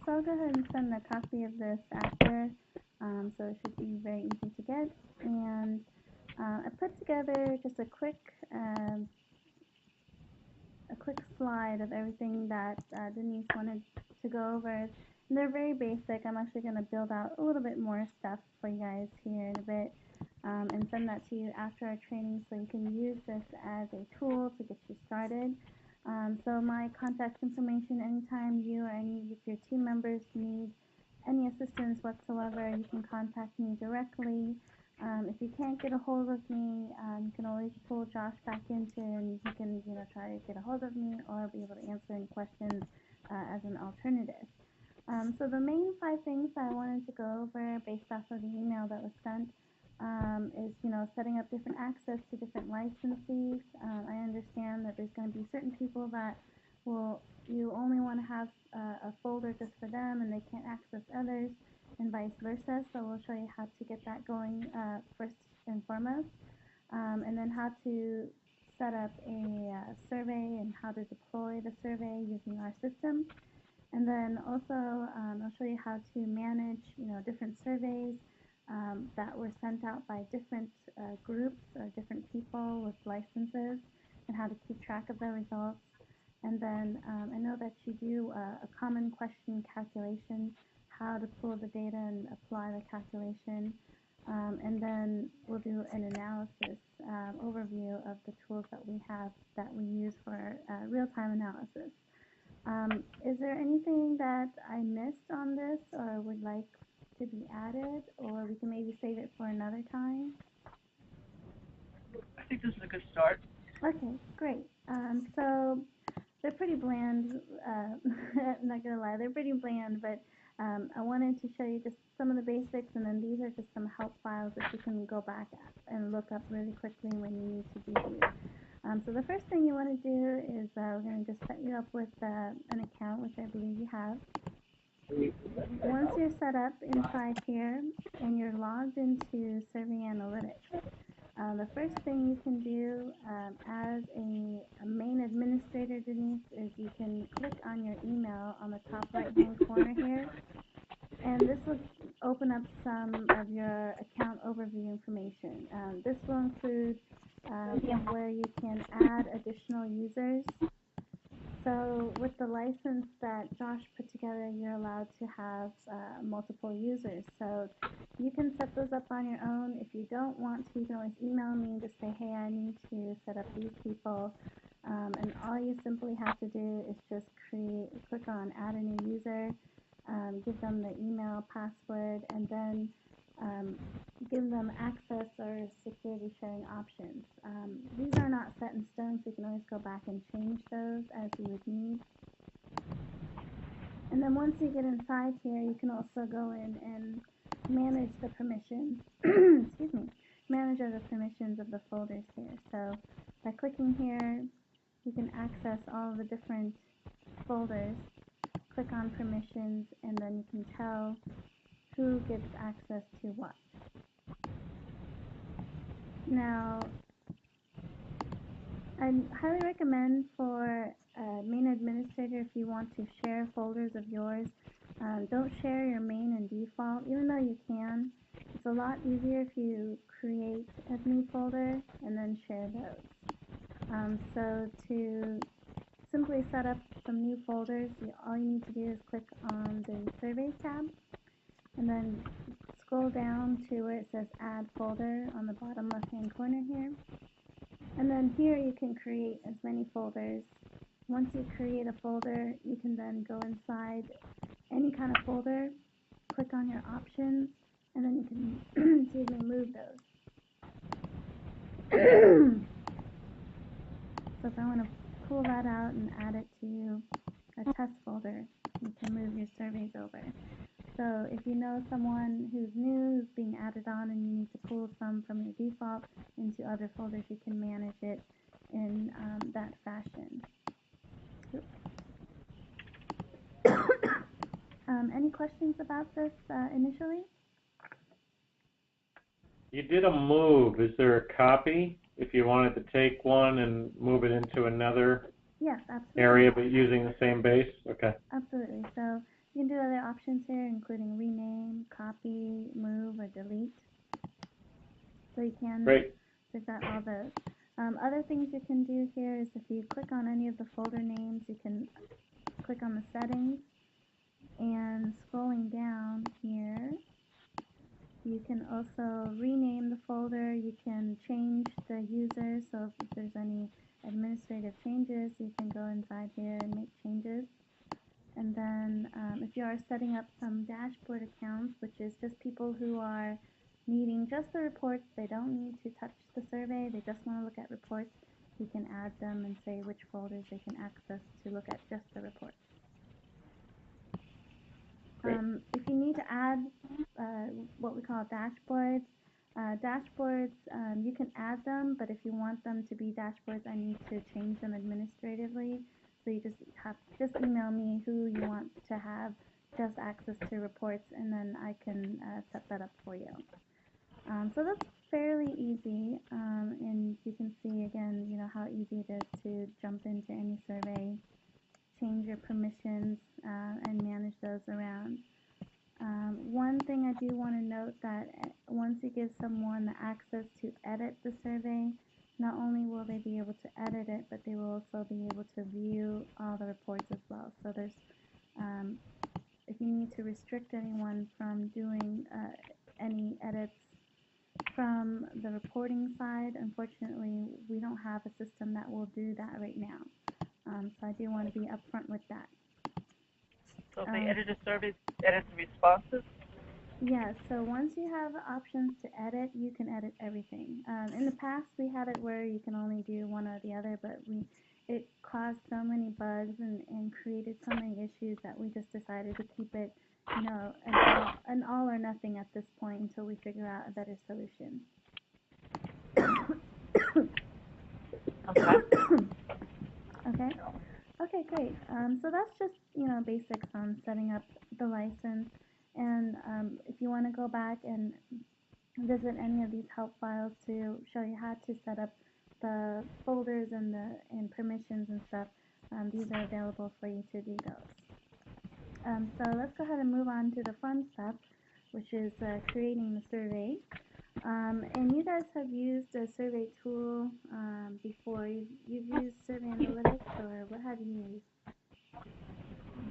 So I'll go ahead and send a copy of this after, so it should be very easy to get. And I put together just a quick slide of everything that Denise wanted to go over. And they're very basic. I'm actually going to build out a little bit more stuff for you guys here in a bit, and send that to you after our training so you can use this as a tool to get you started. So my contact information, anytime you or any of your team members need any assistance whatsoever, you can contact me directly. If you can't get a hold of me, you can always pull Josh back into, and he can try to get a hold of me or be able to answer any questions as an alternative. So the main 5 things I wanted to go over based off of the email that was sent is setting up different access to different licenses. I understand that there's going to be certain people that you only want to have a folder just for them and they can't access others, and vice versa. So we'll show you how to get that going first and foremost, and then how to set up a survey and how to deploy the survey using our system. And then also I'll show you how to manage different surveys that were sent out by different groups or different people with licenses, and how to keep track of the results. And then I know that you do a common question calculation, how to pull the data and apply the calculation. And then we'll do an analysis overview of the tools that we have that we use for real-time analysis. Is there anything that I missed on this or would like to be added, or we can maybe save it for another time? I think this is a good start. Okay, great. So they're pretty bland. I'm not going to lie, they're pretty bland, but I wanted to show you just some of the basics, and then these are just some help files that you can go back and look up really quickly when you need to do these. So the first thing you want to do is we're going to just set you up with an account, which I believe you have. Once you're set up inside here and you're logged into Survey Analytics, the first thing you can do as a main administrator, Denise, is you can click on your email on the top right-hand corner here, and this will open up some of your account overview information. This will include where you can add additional users. So with the license that Josh put together, you're allowed to have multiple users. So you can set those up on your own. If you don't want to, you can always email me and just say, hey, I need to set up these people. And all you simply have to do is just click on add a new user, give them the email, password, and then give them access or security sharing options. These are not set in stone, so you can always go back and change those as you would need. And then once you get inside here, you can also go in and manage the permissions, excuse me, manage the permissions of the folders here. So by clicking here, you can access all the different folders. Click on permissions, and then you can tell who gets access to what. Now, I highly recommend for main administrator, if you want to share folders of yours, don't share your main and default, even though you can. It's a lot easier if you create a new folder and then share those. So to simply set up some new folders, all you need to do is click on the Surveys tab, and then scroll down to where it says Add Folder on the bottom left-hand corner here. And then here you can create as many folders. Once you create a folder, you can then go inside any kind of folder, click on your options, and then you can excuse me, move those. So if I want to pull that out and add it to a test folder, you can move your surveys over. So if you know someone who's new, who's being added on, and you need to pull some from your default into other folders, you can manage it in that fashion. Any questions about this initially? You did a move. Is there a copy if you wanted to take one and move it into another Yes, absolutely. area but using the same base? Okay. Absolutely. So you can do that. options here, including rename, copy, move, or delete. So you can, we've got all those. Other things you can do here is if you click on any of the folder names, you can click on the settings, and scrolling down here, you can also rename the folder. You can change the user, so if there's any administrative changes, you can go inside here and make changes. And then if you are setting up some dashboard accounts, which is just people who are needing just the reports, they don't need to touch the survey, they just want to look at reports, you can add them and say which folders they can access to look at just the reports. If you need to add what we call dashboards, you can add them, but if you want them to be dashboards, I need to change them administratively. So you just email me who you want to have just access to reports, and then I can set that up for you. So that's fairly easy, and you can see again, how easy it is to jump into any survey, change your permissions, and manage those around. One thing I do want to note that once you give someone the access to edit the survey, not only will they be able to edit it, but they will also be able to view all the reports as well. So there's, if you need to restrict anyone from doing any edits from the reporting side, unfortunately, we don't have a system that will do that right now. So I do want to be upfront with that. So if they edit a survey, edit the responses? Yeah, so once you have options to edit, you can edit everything. In the past, we had it where you can only do one or the other, but it caused so many bugs and created so many issues that we just decided to keep it, an all or nothing at this point until we figure out a better solution. Okay. Okay, great. So that's just, basics on setting up the license. And if you want to go back and visit any of these help files to show you how to set up the folders and permissions and stuff, these are available for you to do those. So let's go ahead and move on to the fun stuff, which is creating the survey. And you guys have used a survey tool before. You've used Survey Analytics, or what have you used?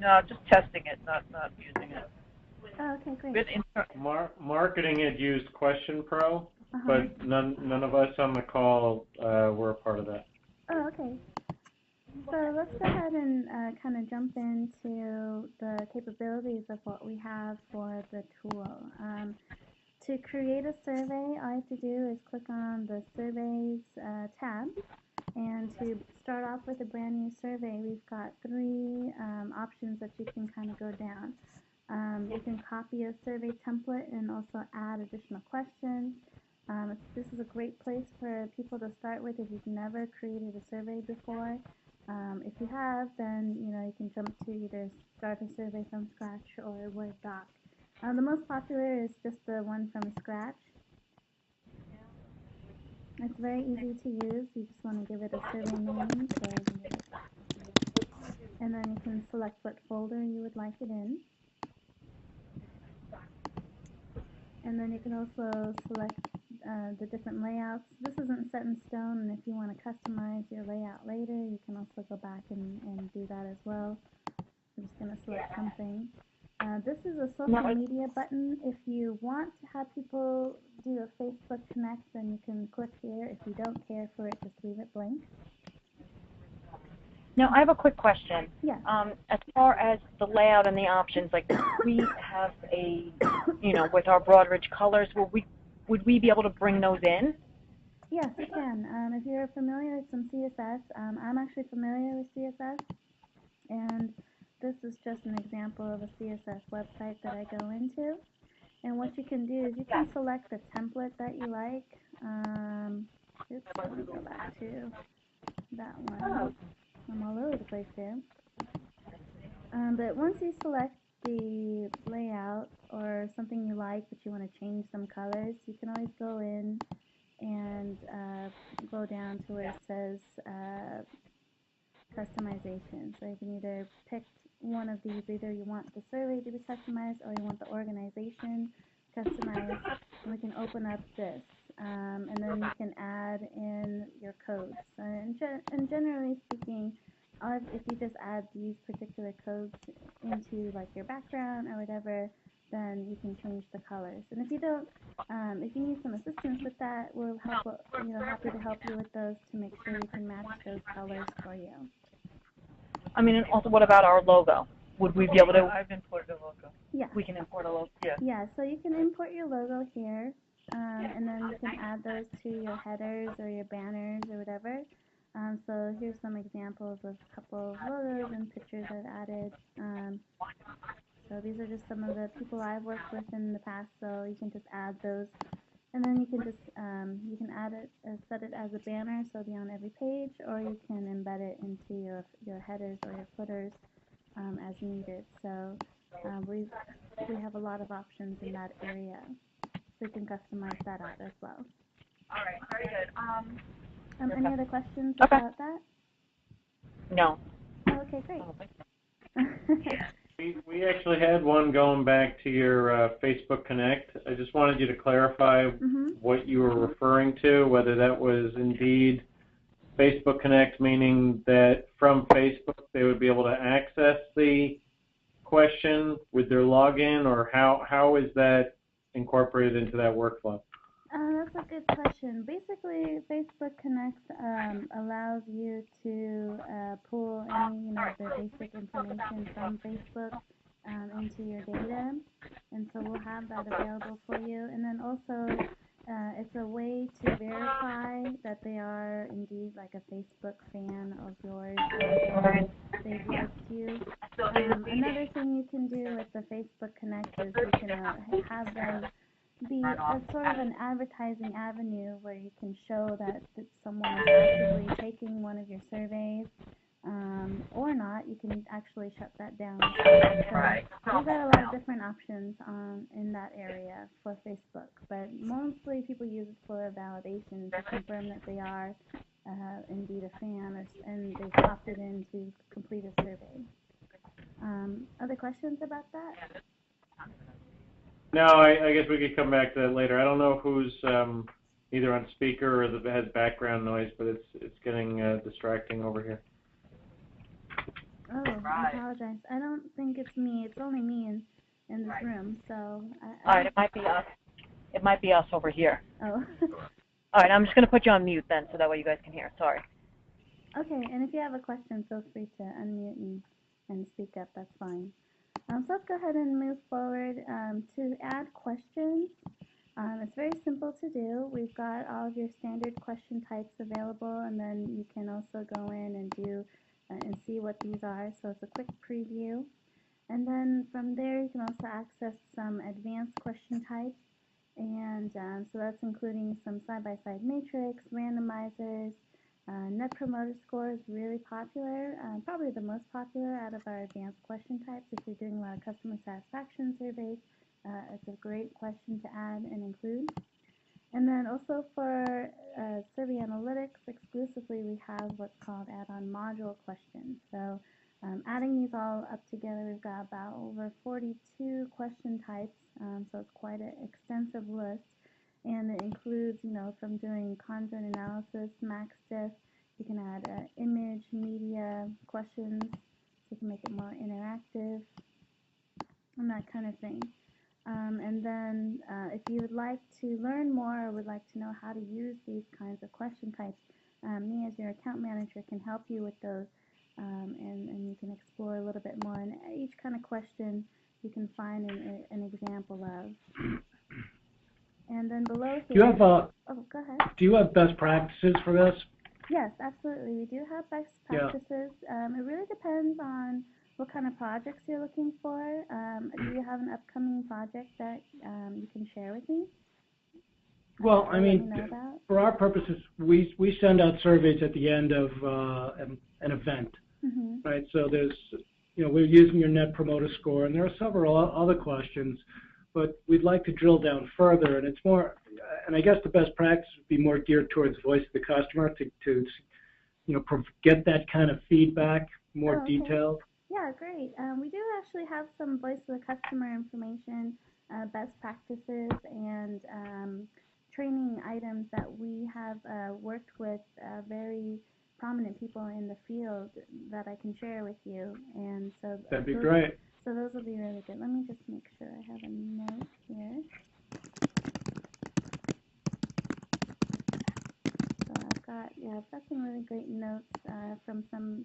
No, just testing it, not using it. Oh, okay, great. Marketing had used Question Pro, but none of us on the call were a part of that. Oh, okay. So let's go ahead and kind of jump into the capabilities of what we have for the tool. To create a survey, all I have to do is click on the Surveys tab. And to start off with a brand new survey, we've got 3 options that you can kind of go down. You can copy a survey template and also add additional questions. This is a great place for people to start with if you've never created a survey before. If you have, then you can jump to either start a survey from scratch or a Word doc. The most popular is just the one from scratch. It's very easy to use. You just want to give it a survey name, and then you can select what folder you would like it in. And then you can also select the different layouts. This isn't set in stone, and if you want to customize your layout later, you can also go back and do that as well. I'm just going to select something. This is a social media button. If you want to have people do a Facebook Connect, then you can click here. If you don't care for it, just leave it blank. Now, I have a quick question. Yeah. As far as the layout and the options, like we have with our Broadridge colors, would we be able to bring those in? Yes, you can. If you're familiar with some CSS, I'm actually familiar with CSS, and this is just an example of a CSS website that I go into. And what you can do is you can select the template that you like. Oops, let me go back to that one. I'm all over the place here. But once you select the layout or something you like but you want to change some colors, you can always go in and go down to where it says customization. So you can either pick one of these. Either you want the survey to be customized or you want the organization customized. And we can open up this. And then you can add in your codes. And generally speaking, if you just add these particular codes into like your background or whatever, then you can change the colors. And if you don't, if you need some assistance with that, we'll help. Happy to help you with those to make sure we can match those colors for you. I mean, and also, what about our logo? Would we be able to? I've imported a logo. Yeah. We can import a logo. Yeah. Yeah. So you can import your logo here, and then you can add those to your headers or your banners or whatever. So here's some examples of a couple of logos and pictures I've added. So these are just some of the people I've worked with in the past. So you can just add those, and then you can just you can add it, set it as a banner, so it'll be on every page, or you can embed it into your headers or your footers as needed. So we have a lot of options in that area, so you can customize that out as well. All right, very good. Any other questions about that? No. Oh, okay, great. We actually had one going back to your Facebook Connect. I just wanted you to clarify what you were referring to, whether that was indeed Facebook Connect, meaning that from Facebook they would be able to access the question with their login, or how is that incorporated into that workflow? That's a good question. Basically, Facebook Connect allows you to pull any, the basic information from Facebook into your data, and so we'll have that available for you. And then also, it's a way to verify that they are indeed like a Facebook fan of yours, or they've liked you. Another thing you can do with the Facebook Connect is you can have them be a sort of an advertising avenue where you can show that someone is actively taking one of your surveys, or not. You can actually shut that down. So we've got a lot of different options in that area for Facebook, but mostly people use it for validation to confirm that they are indeed a fan, and they've opted in to complete a survey. Other questions about that? No, I guess we could come back to that later. I don't know who's either on speaker or has background noise, but it's getting distracting over here. Oh, I apologize. I don't think it's me. It's only me in this room, so. All right, it might be us. It might be us over here. Oh. All right, I'm just going to put you on mute then, so that way you guys can hear. Sorry. Okay, and if you have a question, feel free to unmute and speak up. That's fine. So let's go ahead and move forward to add questions. It's very simple to do. We've got all of your standard question types available, and then you can also go in and do and see what these are. So it's a quick preview. And then from there, you can also access some advanced question types. And so that's including some side-by-side matrix, randomizers. Net Promoter Score is really popular, probably the most popular out of our advanced question types. If you're doing a lot of customer satisfaction surveys, it's a great question to add and include. And then also for survey analytics exclusively, we have what's called add-on module questions. So adding these all up together, we've got about over 42 question types, so it's quite an extensive list. And it includes, from doing content analysis, max diff, you can add image, media, questions, so you can make it more interactive, and that kind of thing. And then if you would like to learn more or would like to know how to use these kinds of question types, me as your account manager can help you with those, and you can explore a little bit more. And each kind of question you can find an example of. And then below here, do you have go ahead. Do you have best practices for this? Yes, absolutely. We do have best practices. It really depends on what kind of projects you're looking for. Do you have an upcoming project that you can share with me? Well, I mean, for our purposes, we send out surveys at the end of an event, right? So there's, we're using your Net Promoter Score, and there are several other questions. But we'd like to drill down further, and it's more, and I guess the best practice would be more geared towards the voice of the customer to get that kind of feedback, more detailed? Yeah, great. We do actually have some voice of the customer information, best practices, and training items that we have worked with very prominent people in the field that I can share with you. And so that'd be great. So those will be really good. Let me just make sure I have a note here. So I've got some really great notes from some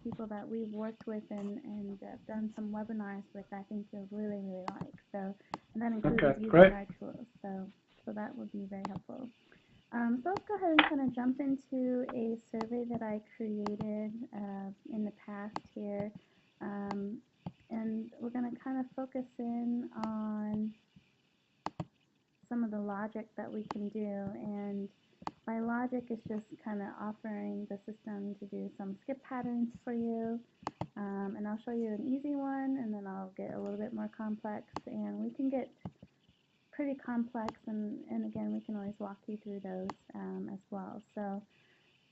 people that we've worked with and done some webinars with. I think you'll really, really like. So, and that includes using our tools. So that would be very helpful. So let's go ahead and kind of jump into a survey that I created in the past here. And we're going to kind of focus in on some of the logic that we can do. And by logic, it's just kind of offering the system to do some skip patterns for you. And I'll show you an easy one, and then I'll get a little bit more complex. And we can get pretty complex, and again, we can always walk you through those as well. So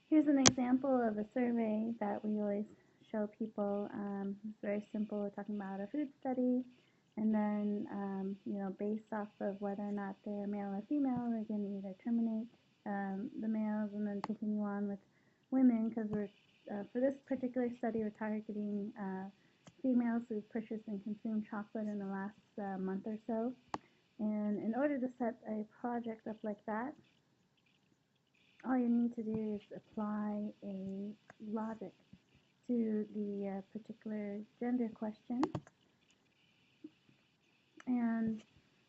here's an example of a survey that we always show people. It's very simple. We're talking about a food study, and then based off of whether or not they're male or female, we're going to either terminate the males and then continue on with women, because we're for this particular study, we're targeting females who've purchased and consumed chocolate in the last month or so. And in order to set a project up like that, all you need to do is apply a logic to the particular gender question. And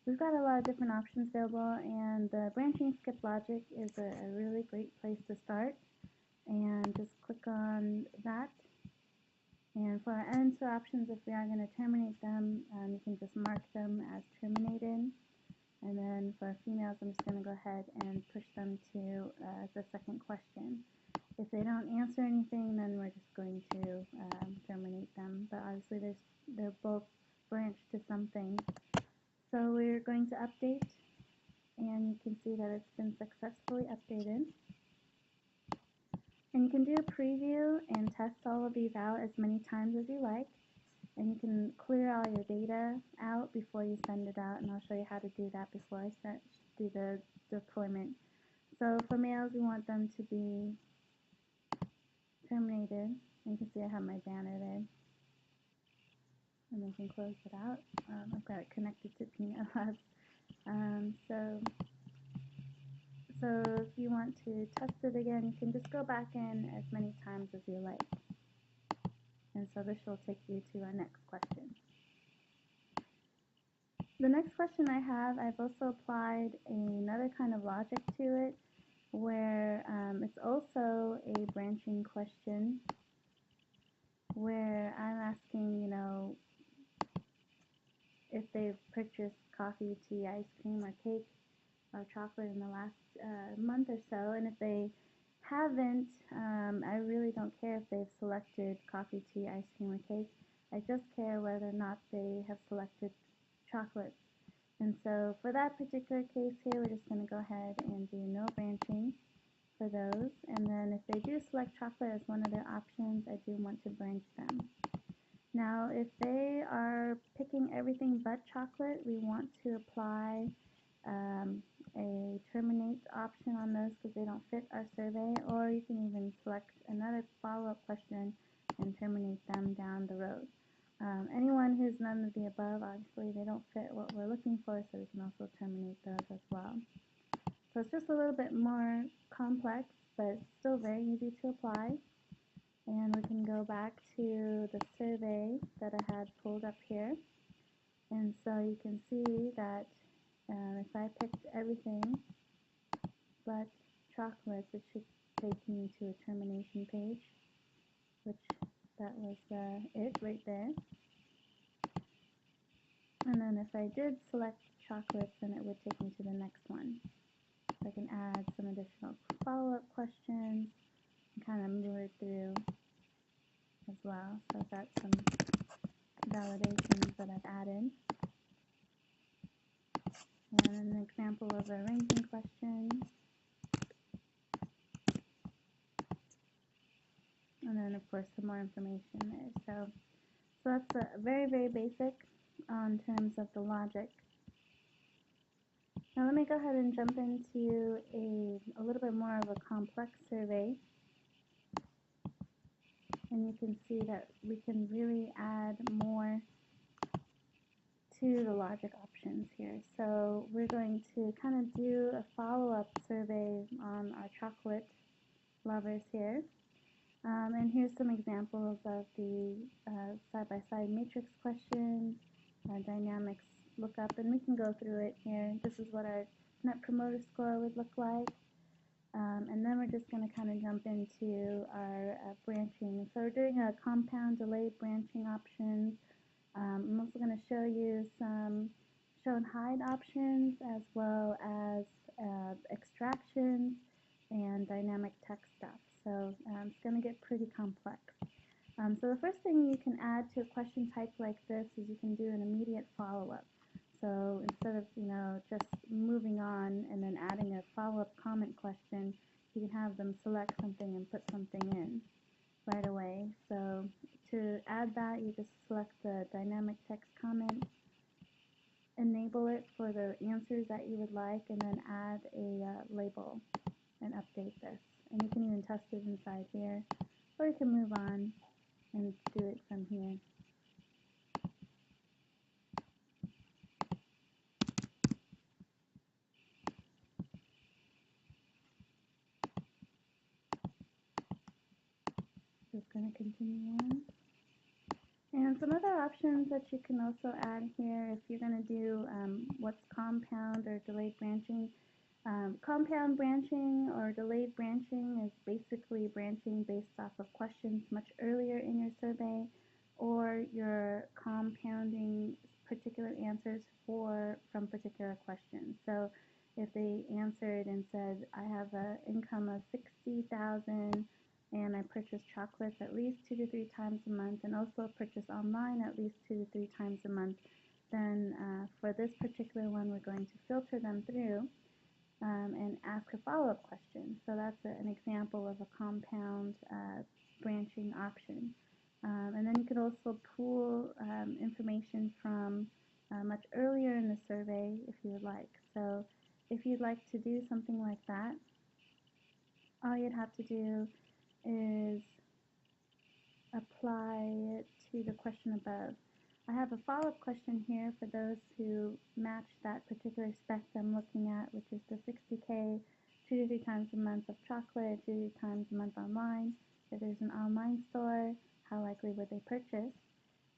we've got a lot of different options available, and the branching skip logic is a really great place to start. And just click on that. And for our answer options, if we are going to terminate them, you can just mark them as terminated. And then for females, I'm just going to go ahead and push them to the second question. If they don't answer anything, then we're just going to terminate them. But obviously, they're both branched to something. So we're going to update, and you can see that it's been successfully updated. And you can do a preview and test all of these out as many times as you like. And you can clear all your data out before you send it out, and I'll show you how to do that before I do the deployment. So for males, we want them to be terminated. And you can see I have my banner there. And then you can close it out. I've got it connected to Peanut Labs. So if you want to test it again, you can just go back in as many times as you like. And so this will take you to our next question. The next question I have, I've also applied another kind of logic to it, where it's also a branching question, where I'm asking, if they've purchased coffee, tea, ice cream, or cake, or chocolate in the last month or so, and if they haven't, I really don't care if they've selected coffee, tea, ice cream, or cake. I just care whether or not they have selected chocolate. And so for that particular case here, we're just going to go ahead and do no branching for those. And then if they do select chocolate as one of their options, I do want to branch them. Now, if they are picking everything but chocolate, we want to apply a terminate option on those because they don't fit our survey, or you can even select another follow-up question and terminate them down the road. Anyone who's none of the above, obviously they don't fit what we're looking for, so we can also terminate those as well. So it's just a little bit more complex, but still very easy to apply. And we can go back to the survey that I had pulled up here. And so you can see that if I picked everything but chocolates, it should take me to a termination page, which that was it right there. And then if I did select chocolates, then it would take me to the next one. So I can add some additional follow-up questions and kind of move it through as well. So I've got some validations that I've added. And an example of a ranking question. some more information there. So that's very, very basic in terms of the logic. Now let me go ahead and jump into a little bit more of a complex survey. And you can see that we can really add more to the logic options here. So we're going to kind of do a follow-up survey on our chocolate lovers here. And here's some examples of the side-by-side matrix question, dynamics lookup, and we can go through it here. This is what our Net Promoter Score would look like. And then we're just going to kind of jump into our branching. So we're doing a compound delayed branching options. I'm also going to show you some show and hide options as well as extractions and dynamic text stuff. So it's going to get pretty complex. So the first thing you can add to a question type like this is you can do an immediate follow-up. So instead of, just moving on and then adding a follow-up comment question, you can have them select something and put something in right away. So to add that, you just select the dynamic text comment, enable it for the answers that you would like, and then add a label and update this. And you can even test it inside here, or you can move on and do it from here. Just going to continue on. And some other options that you can also add here if you're going to do what's compound or delayed branching. Compound branching or delayed branching is basically branching based off of questions much earlier in your survey, or you're compounding particular answers from particular questions. So if they answered and said, I have an income of $60,000 and I purchase chocolates at least 2 to 3 times a month and also purchase online at least 2 to 3 times a month, then for this particular one we're going to filter them through and ask a follow-up question. So that's an example of a compound branching option. And then you could also pull information from much earlier in the survey if you would like. So if you'd like to do something like that, all you'd have to do is apply it to the question above. I have a follow-up question here for those who match that particular spec I'm looking at, which is the 60K, 2 to 3 times a month of chocolate, 2 to 3 times a month online. If there's an online store, how likely would they purchase?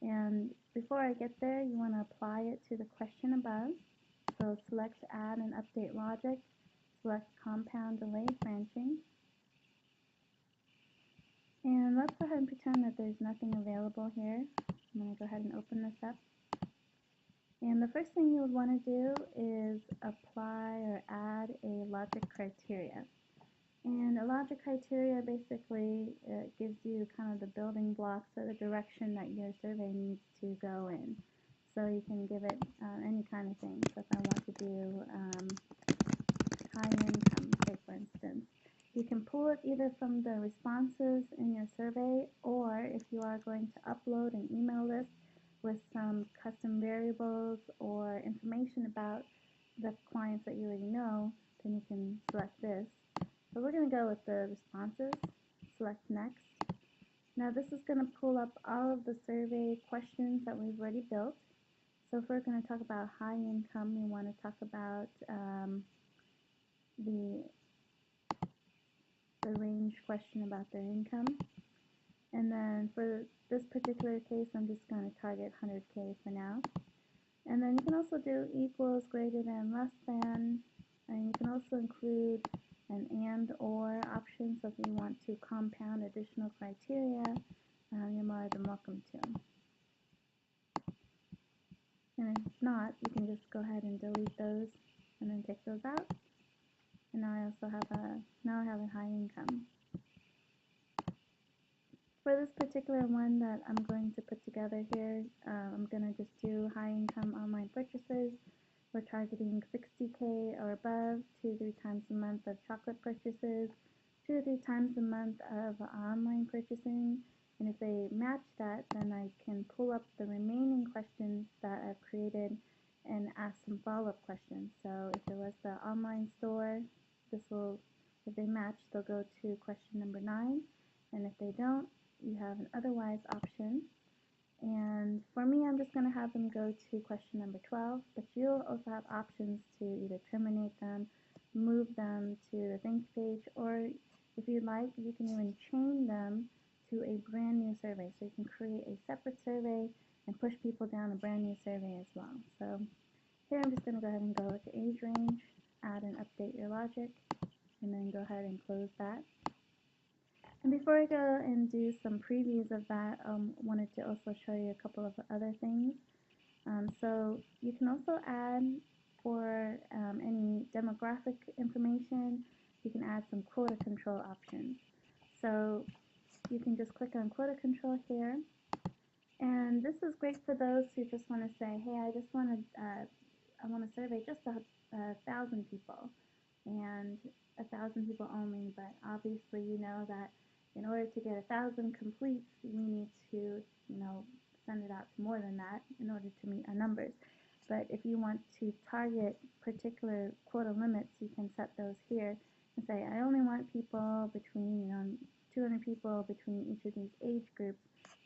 And before I get there, you want to apply it to the question above. So select Add and Update Logic, select Compound Delayed Branching. And let's go ahead and pretend that there's nothing available here. I'm going to go ahead and open this up. And the first thing you would want to do is apply or add a logic criteria. And a logic criteria basically gives you kind of the building blocks or the direction that your survey needs to go in. So you can give it any kind of thing. So if I want to do high income, say for instance, you can pull it either from the responses in your survey, or if you are going to upload an email list with some custom variables or information about the clients that you already know, then you can select this. So we're going to go with the responses, select next. Now this is going to pull up all of the survey questions that we've already built. So if we're going to talk about high income, we want to talk about the range question about their income. And then for this particular case, I'm just going to target 100K for now. And then you can also do equals, greater than, less than, and you can also include an and or option. So if you want to compound additional criteria, you're more than welcome to. And if not, you can just go ahead and delete those and then take those out. And now I also have a high income. For this particular one that I'm going to put together here, I'm going to just do high income online purchases. We're targeting 60K or above, 2 to 3 times a month of chocolate purchases, 2 to 3 times a month of online purchasing, And if they match that, then I can pull up the remaining questions that I've created and ask some follow-up questions. So if it was the online store, if they match, they'll go to question number 9. And if they don't, you have an otherwise option. And for me, I'm just going to have them go to question number 12, but you'll also have options to either terminate them, move them to the thank you page, or if you'd like, you can even chain them to a brand new survey. So you can create a separate survey and push people down a brand new survey as well. So here I'm just going to go ahead and go with the age range, add and update your logic, and then go ahead and close that. And before I go and do some previews of that, I wanted to also show you a couple of other things. So you can also add for any demographic information, you can add some quota control options. So you can just click on quota control here. And this is great for those who just want to say, hey, I want to survey just 1,000 people and 1,000 people only, but obviously you know that in order to get 1,000 completes, we need to, send it out to more than that in order to meet our numbers. But if you want to target particular quota limits, you can set those here and say, I only want people between, 200 people between each of these age groups,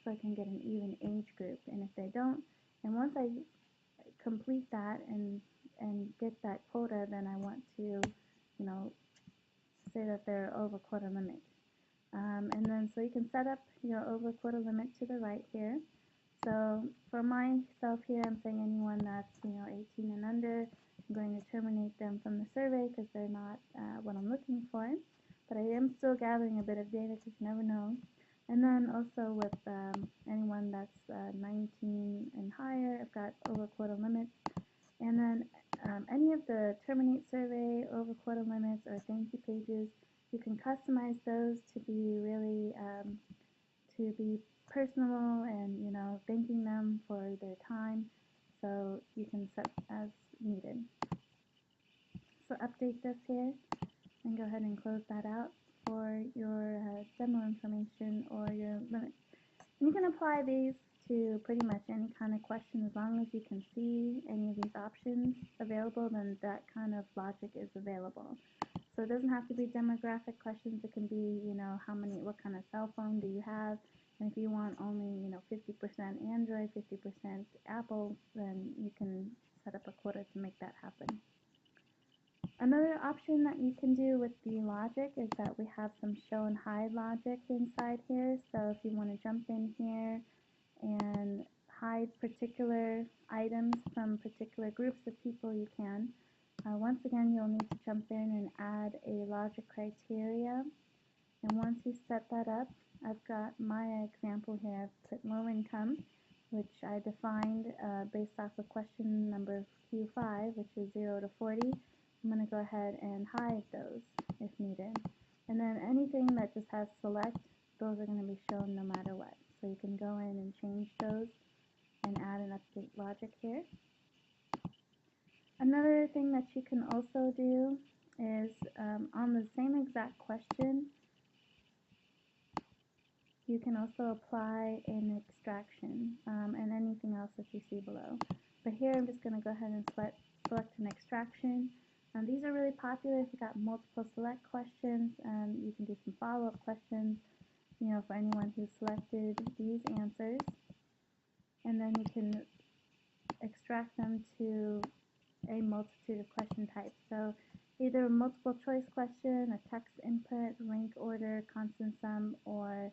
so I can get an even age group. And if they don't, and once I complete that and get that quota, then I want to, say that they're over quota limit. And then so you can set up your over quota limit to the right here. So for myself here, I'm saying anyone that's 18 and under, I'm going to terminate them from the survey because they're not what I'm looking for. But I am still gathering a bit of data because you never know. And then also with anyone that's 19 and higher, I've got over quota limits. And then any of the terminate survey, over quota limits, or thank you pages, you can customize those to be really personal and thanking them for their time. So you can set as needed. So update this here and go ahead and close that out for your demo information or your limits. And you can apply these to pretty much any kind of question. As long as you can see any of these options available, then that kind of logic is available. So it doesn't have to be demographic questions. It can be, what kind of cell phone do you have? And if you want only, 50% Android, 50% Apple, then you can set up a quota to make that happen. Another option that you can do with the logic is that we have some show and hide logic inside here. So if you want to jump in here and hide particular items from particular groups of people, you can. Once again, you'll need to jump in and add a logic criteria. And once you set that up, I've got my example here. I've put low income, which I defined based off of question number Q5, which is 0 to 40. I'm going to go ahead and hide those if needed. And then anything that just has select, those are going to be shown no matter what. So you can go in and change those and add an update logic here. Another thing that you can also do is on the same exact question, you can also apply an extraction and anything else that you see below. But here I'm just going to go ahead and select an extraction. These are really popular if you've got multiple select questions. You can do some follow-up questions, for anyone who selected these answers. And then you can extract them to a multitude of question types. So either a multiple choice question, a text input, rank order, constant sum, or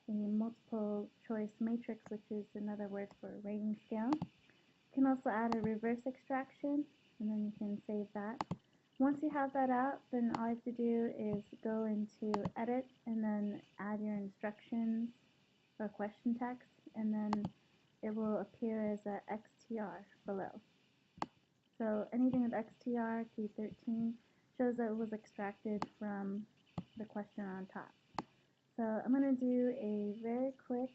a multiple choice matrix, which is another word for rating scale. You can also add a reverse extraction, and then you can save that. Once you have that out, then all you have to do is go into edit and then add your instructions or question text, and then it will appear as a XTR below. So anything with XTR, key 13, shows that it was extracted from the question on top. So I'm going to do a very quick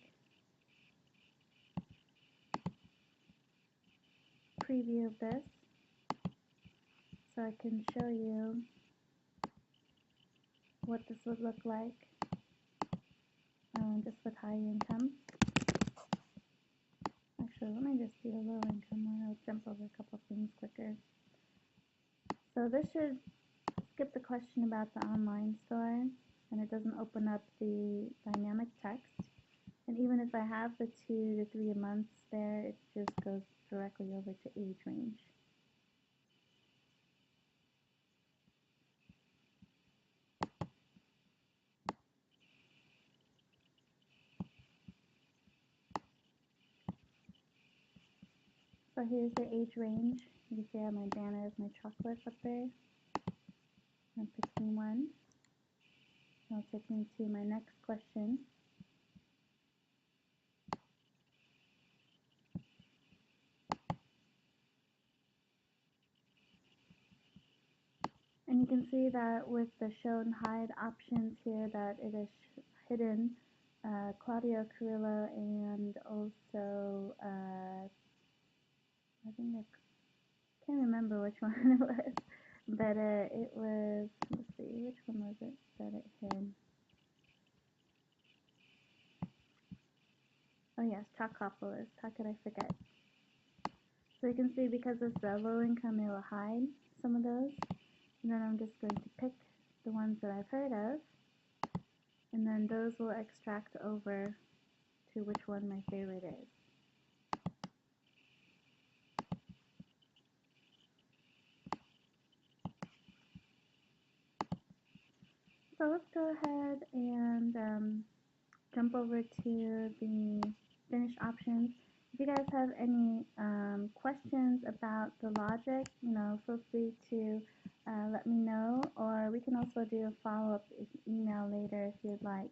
preview of this so I can show you what this would look like just with high income. Actually, let me just do a low income one. I'll jump over a couple things quicker. So this should skip the question about the online store, and it doesn't open up the dynamic text. And even if I have the 2 to 3 months there, it just goes directly over to age range. So here's the age range. You can see I have my banners, my chocolates up there. I'm picking one. That'll take me to my next question. And you can see that with the show and hide options here that it is hidden Claudio Carrillo and also I think I can't remember which one it was, but it was, let's see, which one was it that it hid? Oh yes, Chocopolis. How could I forget? So you can see because it's low income, it will hide some of those. And then I'm just going to pick the ones that I've heard of, and then those will extract over to which one my favorite is. So let's go ahead and jump over to the finish options. If you guys have any questions about the logic, feel free to let me know, or we can also do a follow-up email later if you'd like.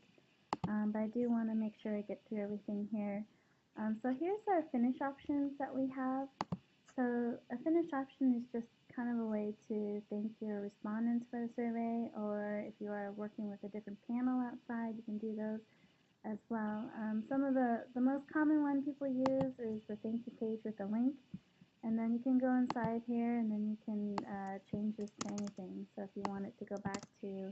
But I do want to make sure I get through everything here. So here's our finish options that we have. So a finish option is just kind of a way to thank your respondents for the survey, or if you are working with a different panel outside, you can do those as well. Some of the most common one people use is the thank you page with a link, and then you can go inside here and then you can change this to anything. So if you want it to go back to,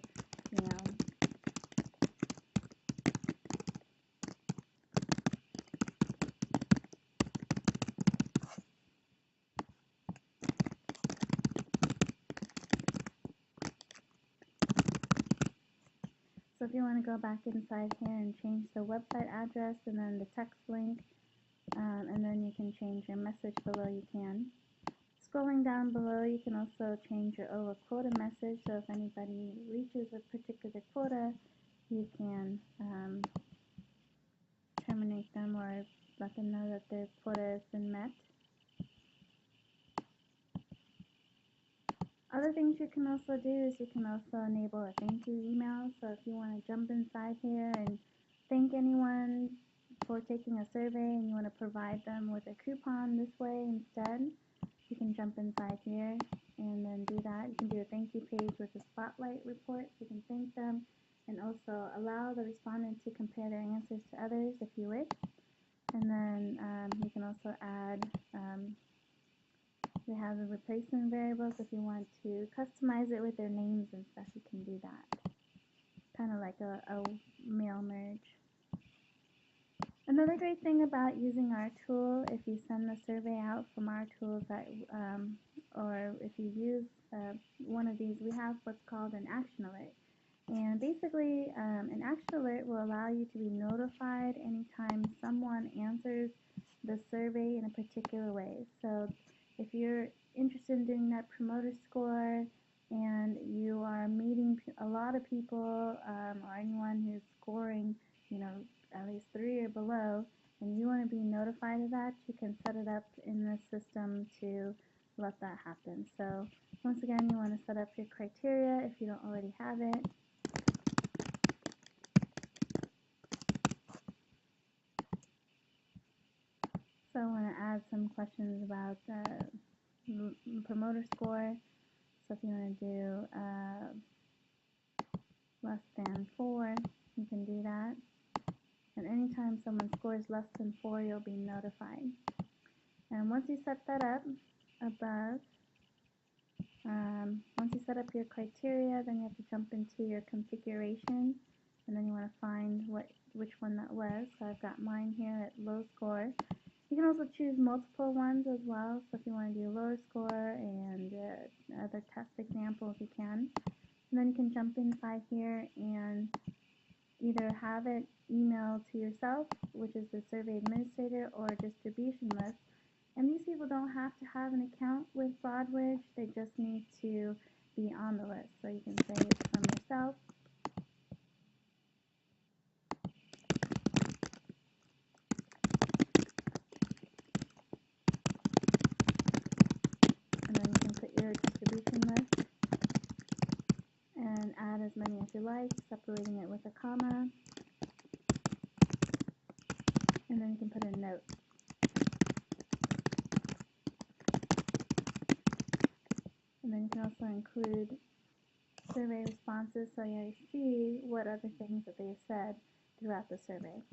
so if you want to go back inside here and change the website address and then the text link, and then you can change your message below, you can. Scrolling down below, you can also change your over quota message, so if anybody reaches a particular quota, you can terminate them or let them know that their quota has been met. Other things you can also do is you can also enable a thank you email, so if you want to jump inside here and thank anyone for taking a survey and you want to provide them with a coupon this way instead, you can jump inside here and then do that. You can do a thank you page with a spotlight report, so you can thank them and also allow the respondent to compare their answers to others if you wish. And then you can also add, we have the replacement variables. If you want to customize it with their names and stuff, you can do that. Kind of like a mail merge. Another great thing about using our tool, if you send the survey out from our tools, or if you use one of these, we have what's called an action alert. And basically, an action alert will allow you to be notified anytime someone answers the survey in a particular way. So if you're interested in doing that promoter score and you are meeting a lot of people or anyone who's scoring, at least 3 or below, and you want to be notified of that, you can set it up in the system to let that happen. So once again, you want to set up your criteria if you don't already have it. So I want to add some questions about the promoter score. So if you want to do less than 4, you can do that. And anytime someone scores less than 4, you'll be notified. And once you set that up above, once you set up your criteria, then you have to jump into your configuration, and then you want to find what which one that was. So I've got mine here at low score. You can also choose multiple ones as well. So if you want to do lower score and other test examples, you can. And then you can jump inside here and either have it emailed to yourself, which is the survey administrator, or a distribution list. And these people don't have to have an account with Broadridge. They just need to be on the list. So you can say it's from yourself. And then you can put your distribution list and add as many as you like, separating it with a comma. And then you can put a note. And then you can also include survey responses so you see what other things that they've said throughout the survey.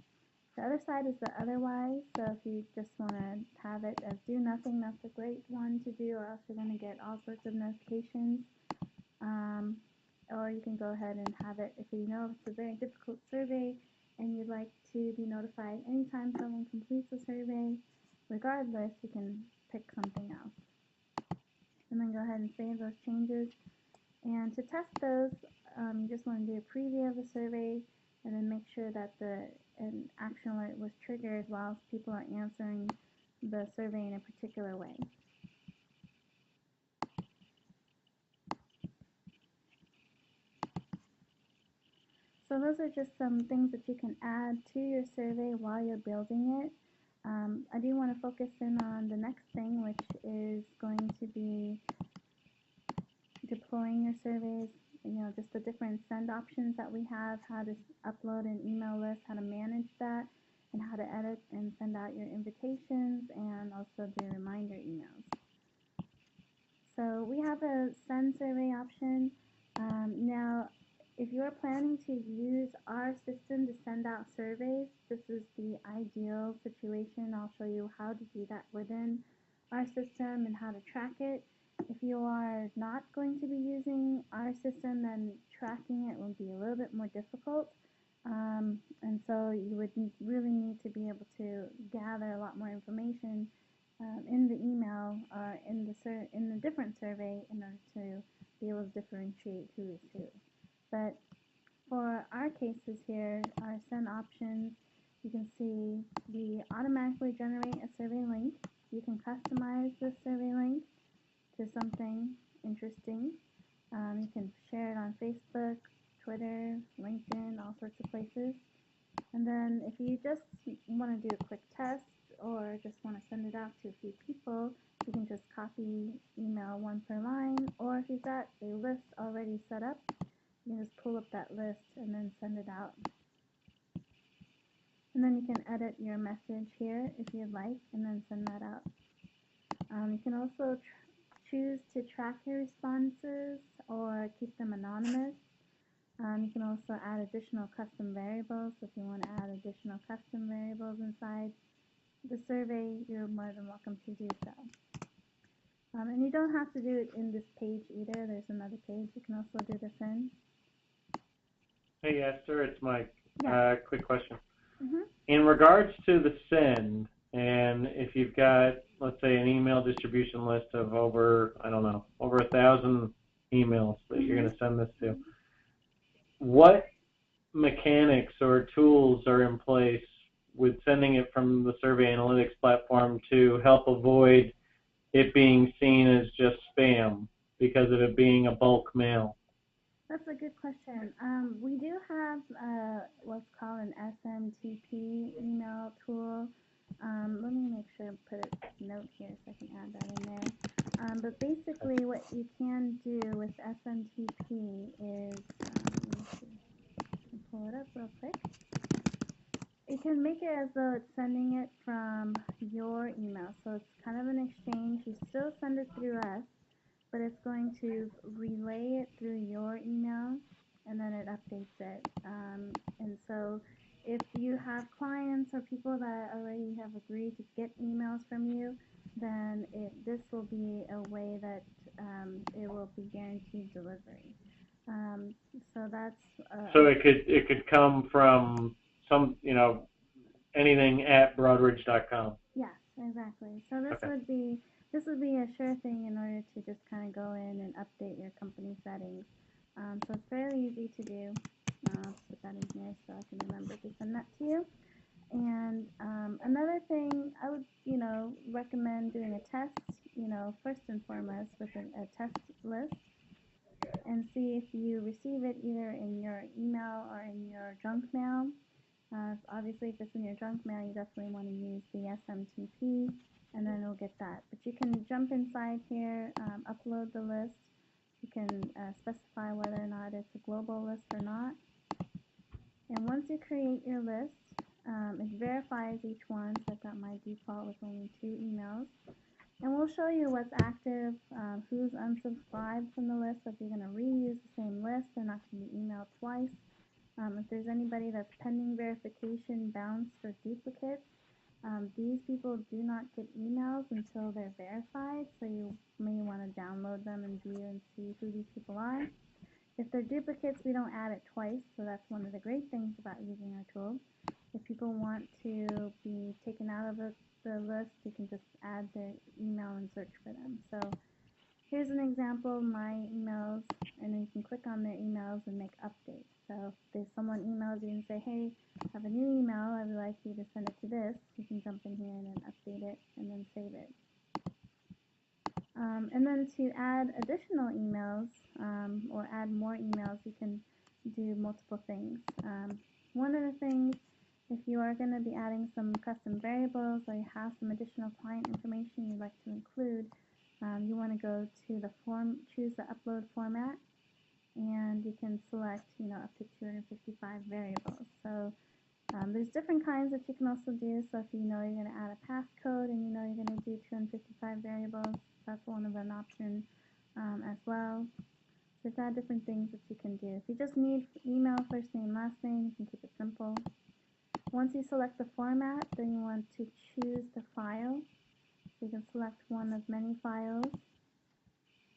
The other side is the otherwise, so if you just want to have it as do nothing, that's a great one to do, or else you're going to get all sorts of notifications. Or you can go ahead and have it if you know it's a very difficult survey and you'd like to be notified anytime someone completes a survey. Regardless, you can pick something else. And then go ahead and save those changes. And to test those, you just want to do a preview of the survey and then make sure that an action alert was triggered while people are answering the survey in a particular way. So those are just some things that you can add to your survey while you're building it. I do want to focus in on the next thing, which is going to be deploying your surveys, just the different send options that we have, how to upload an email list, how to manage that, and how to edit and send out your invitations, and also do reminder emails. So we have a send survey option. Now, if you're planning to use our system to send out surveys, this is the ideal situation. I'll show you how to do that within our system and how to track it. If you are not going to be using our system, then tracking it will be a little bit more difficult. And so you would really need to be able to gather a lot more information in the email or in the different survey in order to be able to differentiate who is who. But for our cases here, our send options, you can see we automatically generate a survey link. You can customize the survey link to something interesting. You can share it on Facebook, Twitter, LinkedIn, all sorts of places. And then if you just want to do a quick test or just want to send it out to a few people, you can just copy email one per line, or if you've got a list already set up, you can just pull up that list and then send it out. And then you can edit your message here if you'd like, and then send that out. You can also choose to track your responses or keep them anonymous. You can also add additional custom variables. So if you want to add additional custom variables inside the survey, you're more than welcome to do so. And you don't have to do it in this page either. There's another page you can also do this in. Hey Esther, it's Mike. Yeah. Quick question. Mm-hmm. In regards to the send, and if you've got, let's say, an email distribution list of over 1,000 emails that you're going to send this to, what mechanics or tools are in place with sending it from the survey analytics platform to help avoid it being seen as just spam because of it being a bulk mail? That's a good question. We do have what's called an SMTP email tool. Let me make sure I put a note here so I can add that in there. But basically what you can do with SMTP is, let me see, pull it up real quick. You can make it as though it's sending it from your email. So it's kind of an exchange. You still send it through us, but it's going to relay it through your email, and then it updates it. And so if you have clients or people that already have agreed to get emails from you, then this will be a way that it will be guaranteed delivery. So that's so it could come from anything at Broadridge.com. Yes, exactly. So this Okay. would be a sure thing in order to just kind of go in and update your company settings. So it's fairly easy to do. I'll put that in here so I can remember to send that to you. And another thing, I would, recommend doing a test, first and foremost with a test list, and see if you receive it either in your email or in your junk mail. Obviously, if it's in your junk mail, you definitely want to use the SMTP, and then it'll get that. But you can jump inside here, upload the list. You can specify whether or not it's a global list or not. And once you create your list, it verifies each one. So I've got my default with only 2 emails. And we'll show you what's active, who's unsubscribed from the list. So if you're going to reuse the same list, they're not going to be emailed twice. If there's anybody that's pending verification, bounced, or duplicate, these people do not get emails until they're verified. So you may want to download them and view and see who these people are. If they're duplicates, we don't add it twice, so that's one of the great things about using our tool. If people want to be taken out of the list, you can just add their email and search for them. So here's an example of my emails, and then you can click on their emails and make updates. So if someone emails you and say, hey, I have a new email, I would like you to send it to this, you can jump in here and then update it and then save it. And then to add additional emails or add more emails, you can do multiple things. One of the things, if you are going to be adding some custom variables or you have some additional client information you'd like to include, you want to go to the form, choose the upload format, and you can select, up to 255 variables. So there's different kinds that you can also do. So if you know you're going to add a passcode and you know you're going to do 255 variables, that's one of an option as well. There's different things that you can do. If you just need email, first name, last name, you can keep it simple. Once you select the format, then you want to choose the file. So you can select one of many files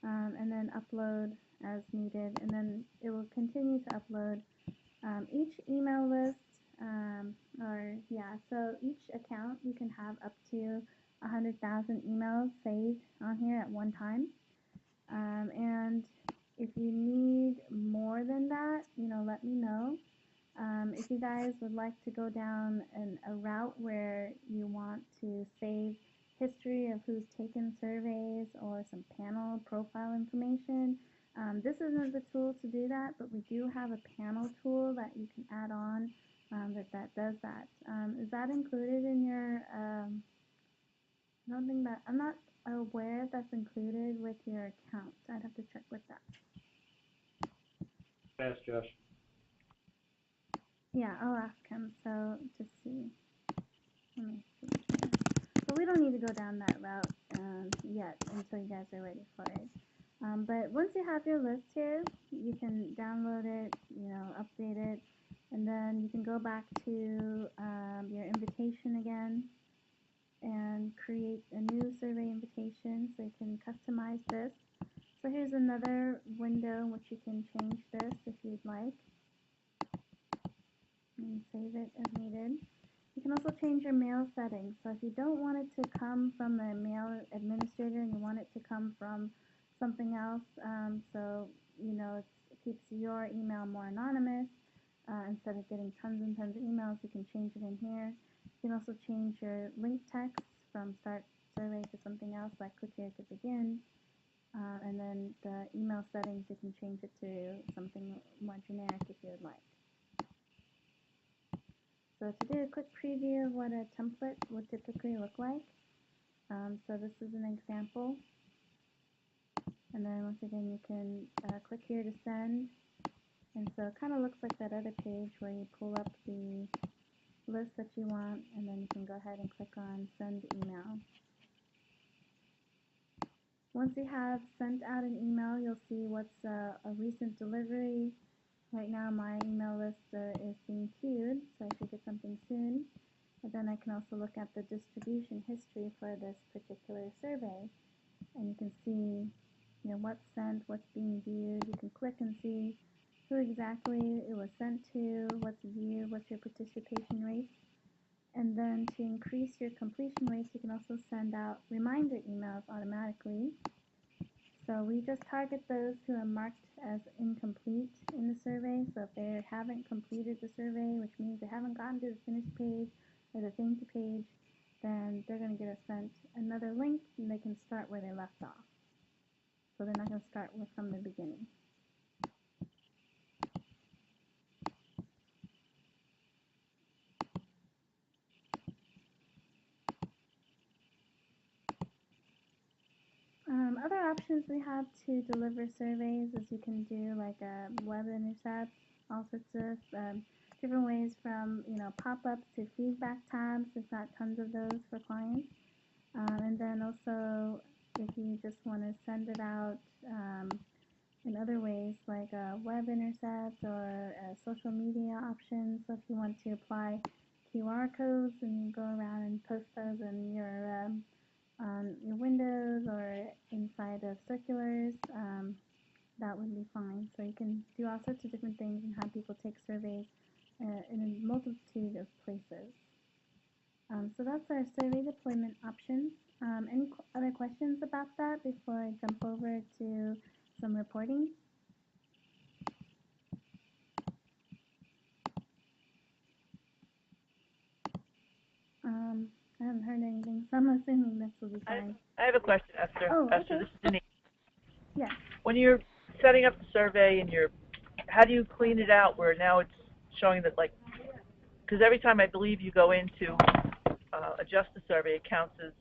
and then upload as needed, and then it will continue to upload. Each email list, so each account you can have up to 100,000 emails saved on here at one time. And if you need more than that, let me know. If you guys would like to go down a route where you want to save history of who's taken surveys or some panel profile information, this isn't the tool to do that, but we do have a panel tool that you can add on that does that. Is that included in your, I'm not aware if that's included with your account. I'd have to check with that. Ask Josh. Yeah, I'll ask him, so to see. Let me see. So we don't need to go down that route yet until you guys are ready for it. But once you have your list here, you can download it, update it, and then you can go back to your invitation again and create a new survey invitation so you can customize this. So here's another window in which you can change this if you'd like. And save it as needed. You can also change your mail settings. So if you don't want it to come from the mail administrator and you want it to come from something else, it keeps your email more anonymous, instead of getting tons and tons of emails, you can change it in here. You can also change your link text from start survey to something else, like click here to begin. And then the email settings, you can change it to something more generic if you would like. So to do a quick preview of what a template would typically look like, so this is an example, and then once again you can click here to send, and so it kind of looks like that other page where you pull up the list that you want, and then you can go ahead and click on send email. Once you have sent out an email, you'll see what's a recent delivery. Right now my email list is being queued, so I should get something soon. But then I can also look at the distribution history for this particular survey, and you can see what's sent, what's being viewed. You can click and see who exactly it was sent to, what's viewed, what's your participation rate. And then to increase your completion rates, you can also send out reminder emails automatically. So we just target those who are marked as incomplete in the survey. So if they haven't completed the survey, which means they haven't gotten to the finish page or the thank you page, then they're going to get sent another link and they can start where they left off. So they're not going to start from the beginning. Other options we have to deliver surveys is you can do like a web intercept, all sorts of different ways from pop-ups to feedback tabs. We've got tons of those for clients. And then also if you just want to send it out in other ways like a web intercept or social media options. So if you want to apply QR codes and you go around and post those in your on your windows or inside of circulars, that would be fine. So you can do all sorts of different things and have people take surveys in a multitude of places. So that's our survey deployment options. Any other questions about that before I jump over to some reporting? I haven't heard anything, so I'm assuming this will be fine. I have a question, Esther. Oh, okay. Esther, this is Denise. Yes. When you're setting up the survey and how do you clean it out where now it's showing that, like, because every time I believe you go in to adjust the survey, it counts as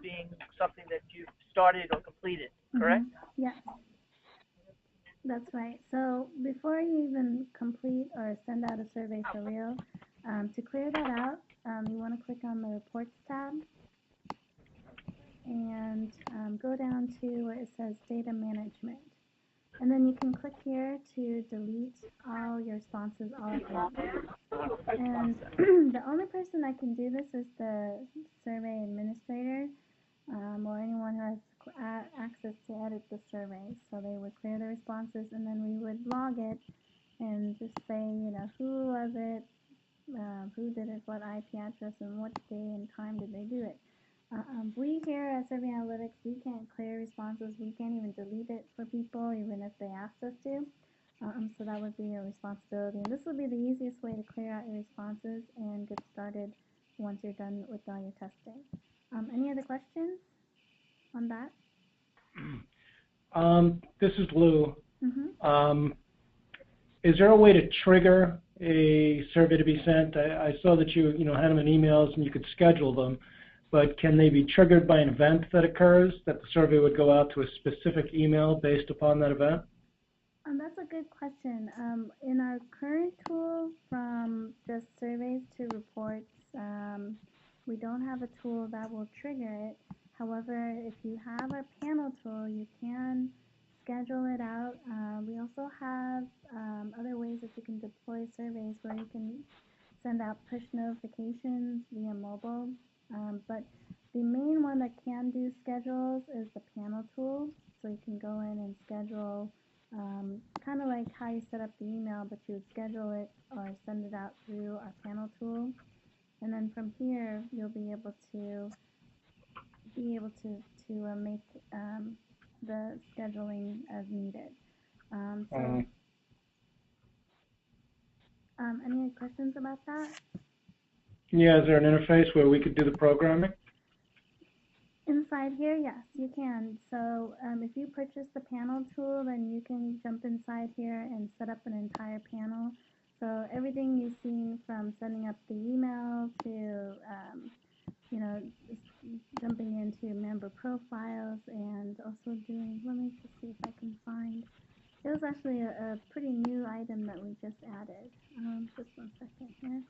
being something that you've started or completed, correct? Mm-hmm. Yes. That's right. So before you even complete or send out a survey for real, to clear that out, you want to click on the Reports tab and go down to where it says Data Management. And then you can click here to delete all your responses all at once. And the only person that can do this is the survey administrator or anyone who has access to edit the survey. So they would clear the responses and then we would log it and just say, who was it, who did it, what IP address, and what day and time did they do it. We here at Survey Analytics, we can't clear responses. We can't even delete it for people, even if they asked us to. So that would be your responsibility. And this would be the easiest way to clear out your responses and get started once you're done with all your testing. Any other questions on that? This is Lou. Mm-hmm. Is there a way to trigger a survey to be sent? I saw that you had them in emails and you could schedule them, but can they be triggered by an event that occurs, that the survey would go out to a specific email based upon that event? That's a good question. In our current tool, from just surveys to reports, we don't have a tool that will trigger it. However, if you have our panel tool, you can schedule it out. We also have other ways that you can deploy surveys where you can send out push notifications via mobile. But the main one that can do schedules is the panel tool. So you can go in and schedule kind of like how you set up the email, but you would schedule it or send it out through our panel tool. And then from here, you'll be able to make the scheduling as needed. Any questions about that? Yeah, is there an interface where we could do the programming? Inside here, yes, you can. So if you purchase the panel tool, then you can jump inside here and set up an entire panel. So everything you've seen from setting up the email to, jumping into member profiles and also doing, let me just see if I can find, it was actually a pretty new item that we just added. Just 1 second here.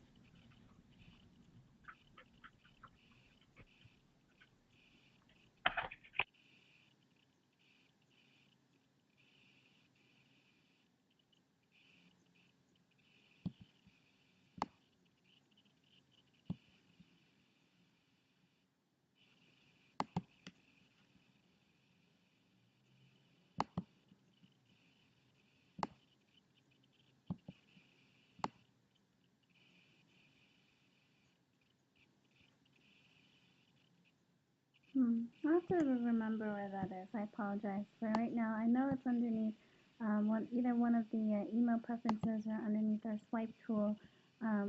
I'll have to remember where that is. I apologize. But right now, I know it's underneath either one of the email preferences or underneath our swipe tool,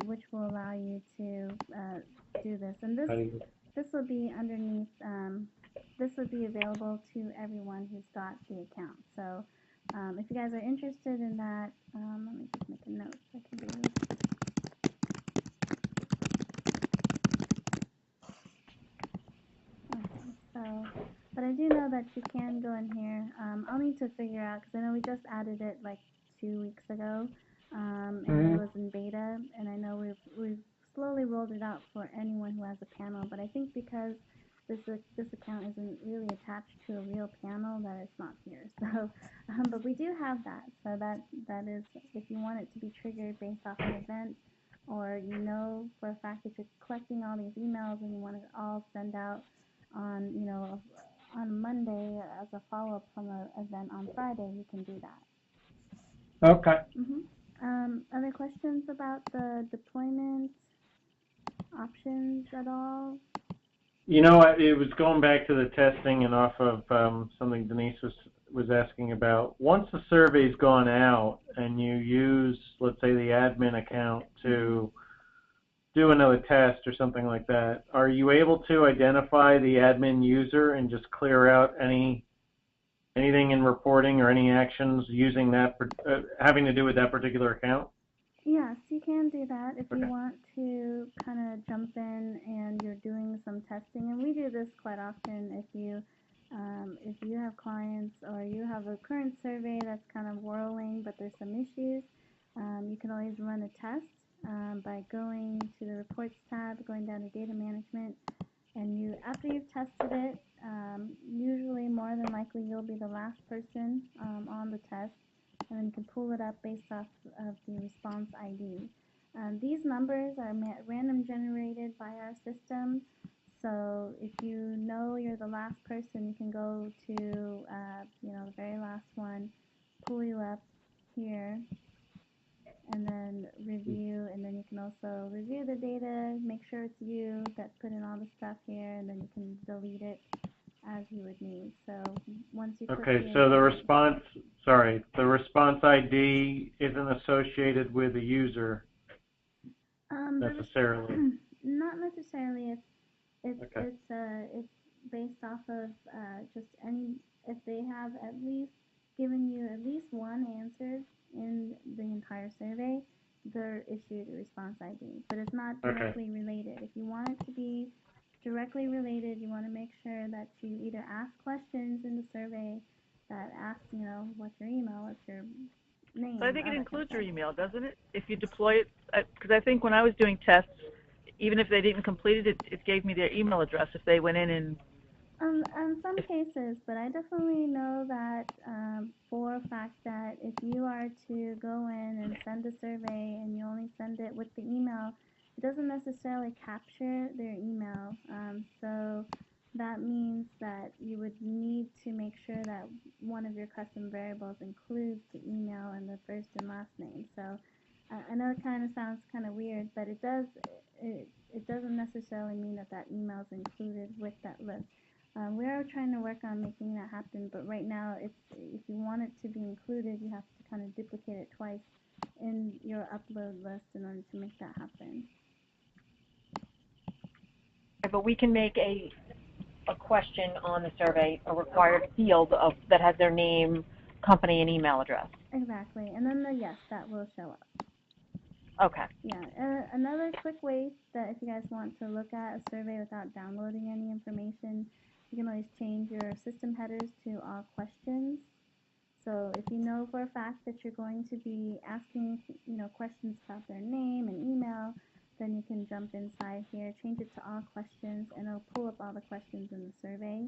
which will allow you to do this. And this will be underneath, this will be available to everyone who's got the account. So if you guys are interested in that, let me just make a note so I can do. But I do know that you can go in here. I'll need to figure out, because I know we just added it like 2 weeks ago, and it was in beta, and I know we've slowly rolled it out for anyone who has a panel, but I think because this account isn't really attached to a real panel, that it's not here. So, but we do have that. So that is, if you want it to be triggered based off an event, or you know for a fact that you're collecting all these emails and you want it all send out on, you know, on Monday as a follow-up from an event on Friday, you can do that. Okay. Other questions about the deployment options at all? You know, it was going back to the testing and off of something Denise was asking about. Once the survey's gone out and you use, let's say, the admin account to do another test or something like that, are you able to identify the admin user and just clear out anything in reporting or any actions using that, having to do with that particular account? Yes, you can do that if you want to kind of jump in and you're doing some testing. And we do this quite often if you have clients or you have a current survey that's kind of whirling but there's some issues, you can always run a test by going to the Reports tab, going down to Data Management, and after you've tested it, usually more than likely you'll be the last person on the test, and then you can pull it up based off of the response ID. These numbers are random generated by our system, so if you know you're the last person, you can go to the very last one, pull you up here, and then review, and then you can also review the data, make sure it's you that put in all the stuff here, and then you can delete it as you would need. So once you okay, so the response ID isn't associated with the user necessarily. Not necessarily. It's based off of just if they have at least given you at least one answer in the entire survey, they're issued a response ID. But it's not directly related. If you want it to be directly related, you want to make sure that you either ask questions in the survey that ask, what's your email, what's your name. So I think it includes your email, doesn't it? If you deploy it, because I think when I was doing tests, even if they didn't complete it, it gave me their email address if they went in and... In some cases, but I definitely know that for a fact that if you are to go in and send a survey and you only send it with the email, it doesn't necessarily capture their email. So that means that you would need to make sure that one of your custom variables includes the email and the first and last name. So I know it kind of sounds kind of weird, but it doesn't necessarily mean that email is included with that list. We are trying to work on making that happen, but right now, if you want it to be included, you have to kind of duplicate it twice in your upload list in order to make that happen. But we can make a question on the survey, a required field that has their name, company, and email address. Exactly, and then that will show up. Okay. Yeah, another quick way that if you guys want to look at a survey without downloading any information, you can always change your system headers to all questions. So if you know for a fact that you're going to be asking, questions about their name and email, then you can jump inside here, change it to all questions, and it'll pull up all the questions in the survey.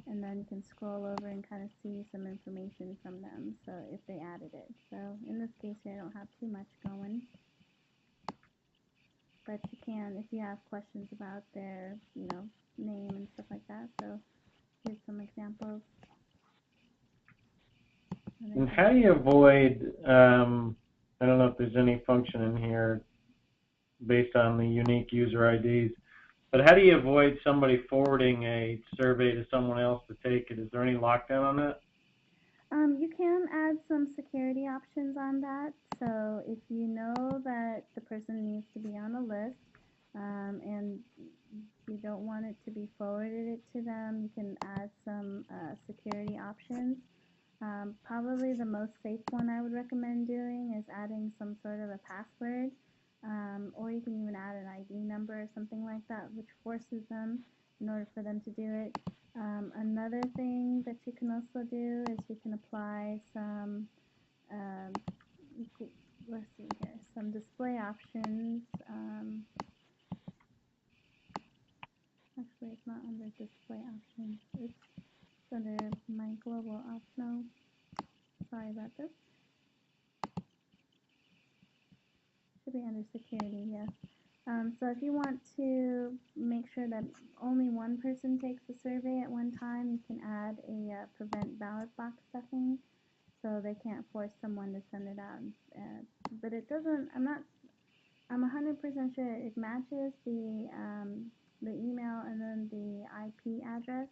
And then you can scroll over and kind of see some information from them, so if they added it. So in this case here, I don't have too much going. But you can, if you have questions about their, name and stuff like that. So here's some examples. And how do you avoid, I don't know if there's any function in here based on the unique user IDs, But how do you avoid somebody forwarding a survey to someone else to take it? Is there any lockdown on that? You can add some security options on that. So if you know that the person needs to be on a list, and you don't want it to be forwarded to them, you can add some security options. Probably the most safe one I would recommend doing is adding some sort of a password, or you can even add an ID number or something like that, which forces them in order for them to do it. Another thing that you can also do is you can apply some, let's see here, some display options. Actually, it's not under display options. It's under my global optional. Sorry about this. Should be under security, yes. So if you want to make sure that only one person takes the survey at one time, you can add a prevent ballot box stuffing, so they can't force someone to send it out. But it doesn't. I'm 100% sure it matches the email and then the IP address.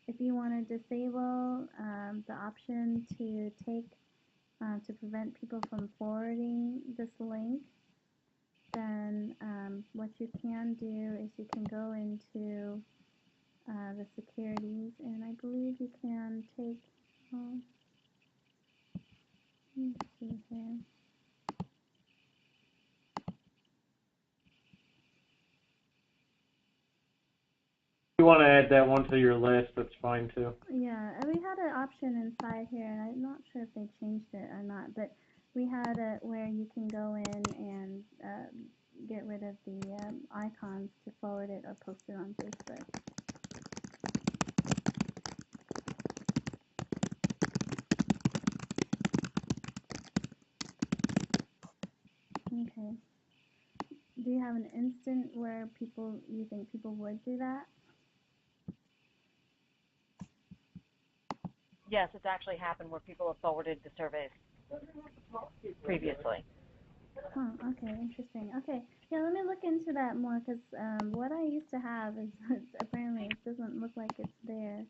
If you want to disable the option to prevent people from forwarding this link, then what you can do is you can go into the securities, and I believe you can take, let me see here. If you want to add that one to your list, that's fine too. Yeah, and we had an option inside here, and I'm not sure if they changed it or not, but we had it where you can go in and get rid of the icons to forward it or post it on Facebook. Okay. Do you have an instant where you think people would do that? Yes, it's actually happened where people have forwarded the surveys previously. Huh, okay, interesting. Okay, yeah, let me look into that more, because what I used to have is apparently it doesn't look like it's there.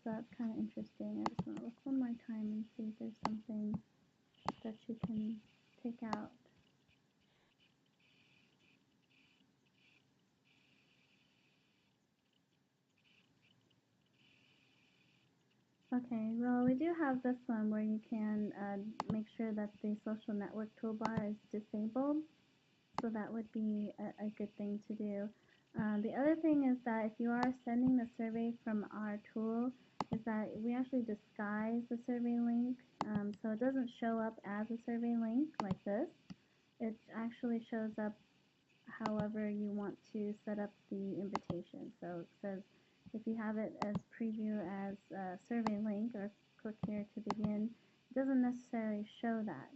So that's kind of interesting. I just want to look one more time and see if there's something that you can take out. Okay, well, we do have this one where you can make sure that the social network toolbar is disabled. So that would be a good thing to do. The other thing is that if you are sending the survey from our tool, is that we actually disguise the survey link, so it doesn't show up as a survey link like this. It actually shows up however you want to set up the invitation. So it says if you have it as preview as a survey link, or click here to begin, it doesn't necessarily show that.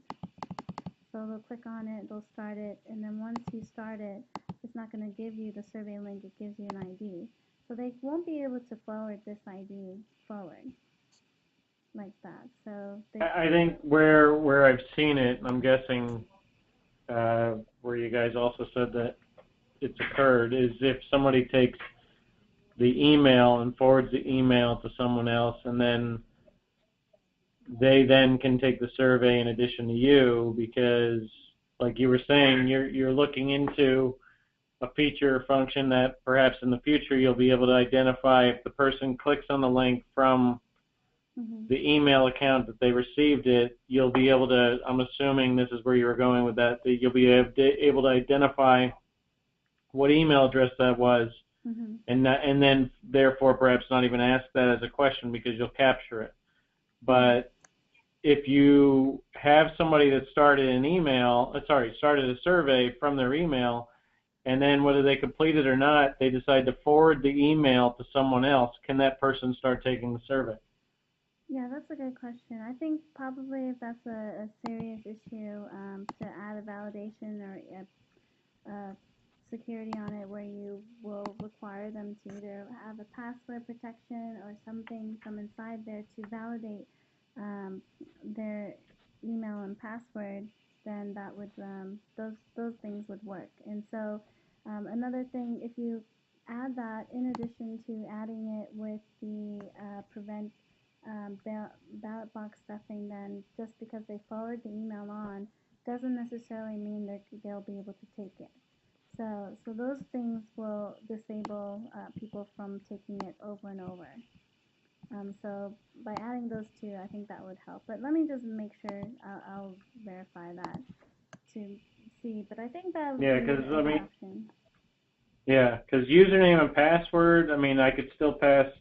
So they'll click on it, they'll start it, and then once you start it, it's not going to give you the survey link, it gives you an ID. So they won't be able to forward this ID forward like that. So I think where I've seen it, I'm guessing where you guys also said that it's occurred, is if somebody takes the email and forwards the email to someone else, and then they then can take the survey in addition to you, because like you were saying, you're looking into a feature or function that perhaps in the future you'll be able to identify if the person clicks on the link from the email account that they received it, you'll be able to, I'm assuming this is where you were going with that you'll be able to identify what email address that was, and then therefore perhaps not even ask that as a question because you'll capture it. But if you have somebody that started a survey from their email, and then whether they complete it or not, they decide to forward the email to someone else, can that person start taking the survey? Yeah, that's a good question. I think probably if that's a serious issue, to add a validation or a security on it where you will require them to either have a password protection or something from inside there to validate their email and password, then that would those things would work. And so another thing, if you add that in addition to adding it with the prevent ballot box stuffing, then just because they forward the email on doesn't necessarily mean that they'll be able to take it. So those things will disable people from taking it over and over. So by adding those two, I think that would help. But let me just make sure, I'll verify that to see. But I think that would be an option. Yeah, because username and password, I mean, I could still pass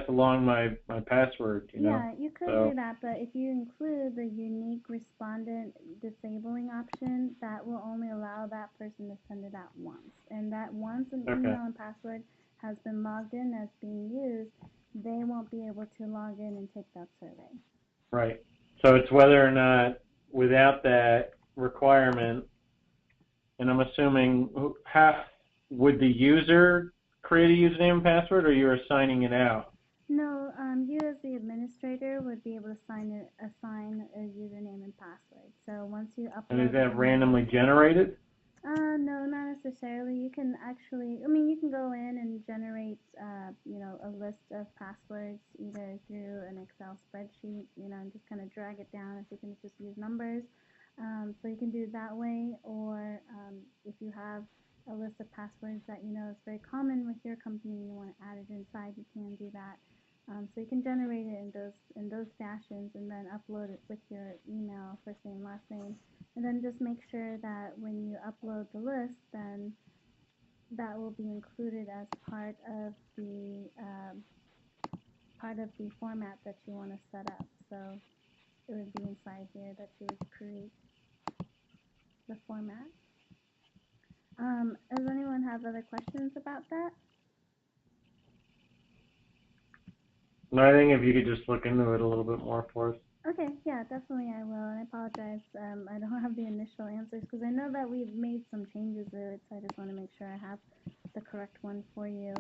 along my password, you know. Yeah, you could do that, but if you include the unique respondent disabling option, that will only allow that person to send it out once. And that once an email and password has been logged in as being used, they won't be able to log in and take that survey. Right. So it's whether or not, without that requirement, and I'm assuming, would the user create a username and password, or you're assigning it out? No, you as the administrator would be able to assign a username and password. So once you upload. And is that randomly generated? No, not necessarily. You can actually, I mean, you can go in and generate, a list of passwords either through an Excel spreadsheet, and just kind of drag it down if you can just use numbers. So you can do it that way, or if you have a list of passwords that is very common with your company, you want to add it inside, you can do that. So you can generate it in those fashions and then upload it with your email, first name, last name, and then just make sure that when you upload the list, then that will be included as part of the format that you want to set up. So it would be inside here that you would create the format. Does anyone have other questions about that? No, I think if you could just look into it a little bit more for us. Okay, yeah, definitely I will, and I apologize, I don't have the initial answers, because I know that we've made some changes to it, so I just want to make sure I have the correct one for you,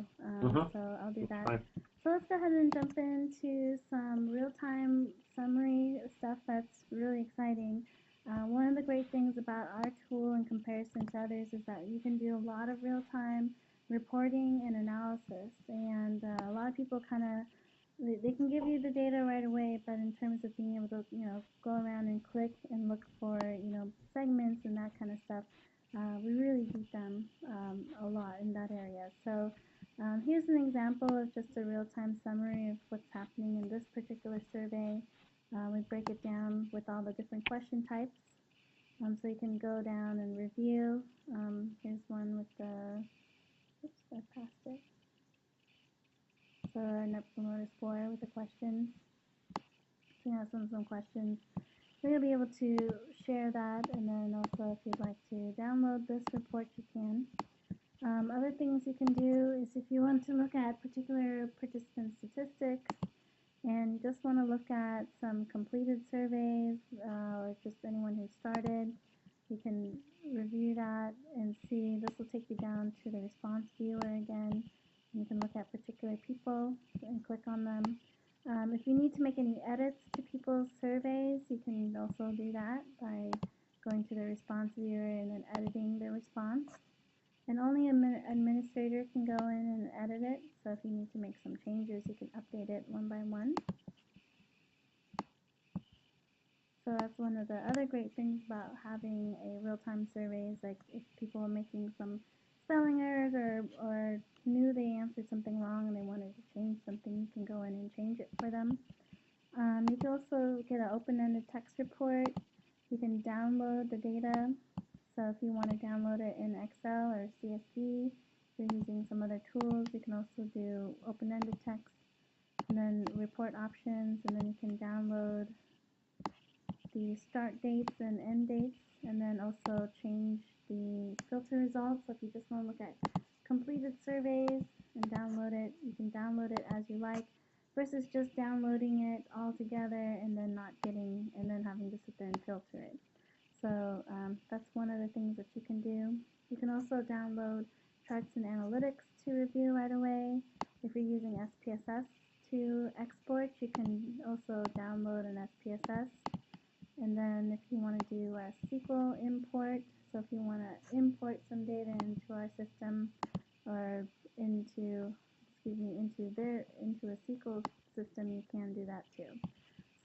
so I'll do that. So let's go ahead and jump into some real-time summary stuff that's really exciting. One of the great things about our tool in comparison to others is that you can do a lot of real-time reporting and analysis, and a lot of people kind of they can give you the data right away, but in terms of being able to, go around and click and look for, segments and that kind of stuff, we really beat them a lot in that area. So here's an example of just a real-time summary of what's happening in this particular survey. We break it down with all the different question types, so you can go down and review. Here's one with the, oops, I passed it. So our Net Promoter Score with the questions. So you have some questions. We're going to be able to share that, and then also if you'd like to download this report, you can. Other things you can do is if you want to look at particular participant statistics and you just want to look at some completed surveys or just anyone who started, you can review that and see. This will take you down to the response viewer again. You can look at particular people and click on them. If you need to make any edits to people's surveys, you can also do that by going to the response viewer and then editing the response. And only an administrator can go in and edit it, so if you need to make some changes, you can update it one by one. So that's one of the other great things about having a real-time survey is like if people are making some spelling errors or knew they answered something wrong and they wanted to change something, you can go in and change it for them. You can also get an open-ended text report. You can download the data. So if you want to download it in Excel or CSV, if you're using some other tools, you can also do open-ended text and then report options, and then you can download the start dates and end dates, and then also change the filter results. So if you just want to look at completed surveys and download it, you can download it as you like, versus just downloading it all together and then having to sit there and filter it. So that's one of the things that you can do. You can also download charts and analytics to review right away. If you're using SPSS to export, you can also download an SPSS. And then if you want to do a SQL import, so if you want to import some data into our system or into into a SQL system, you can do that too.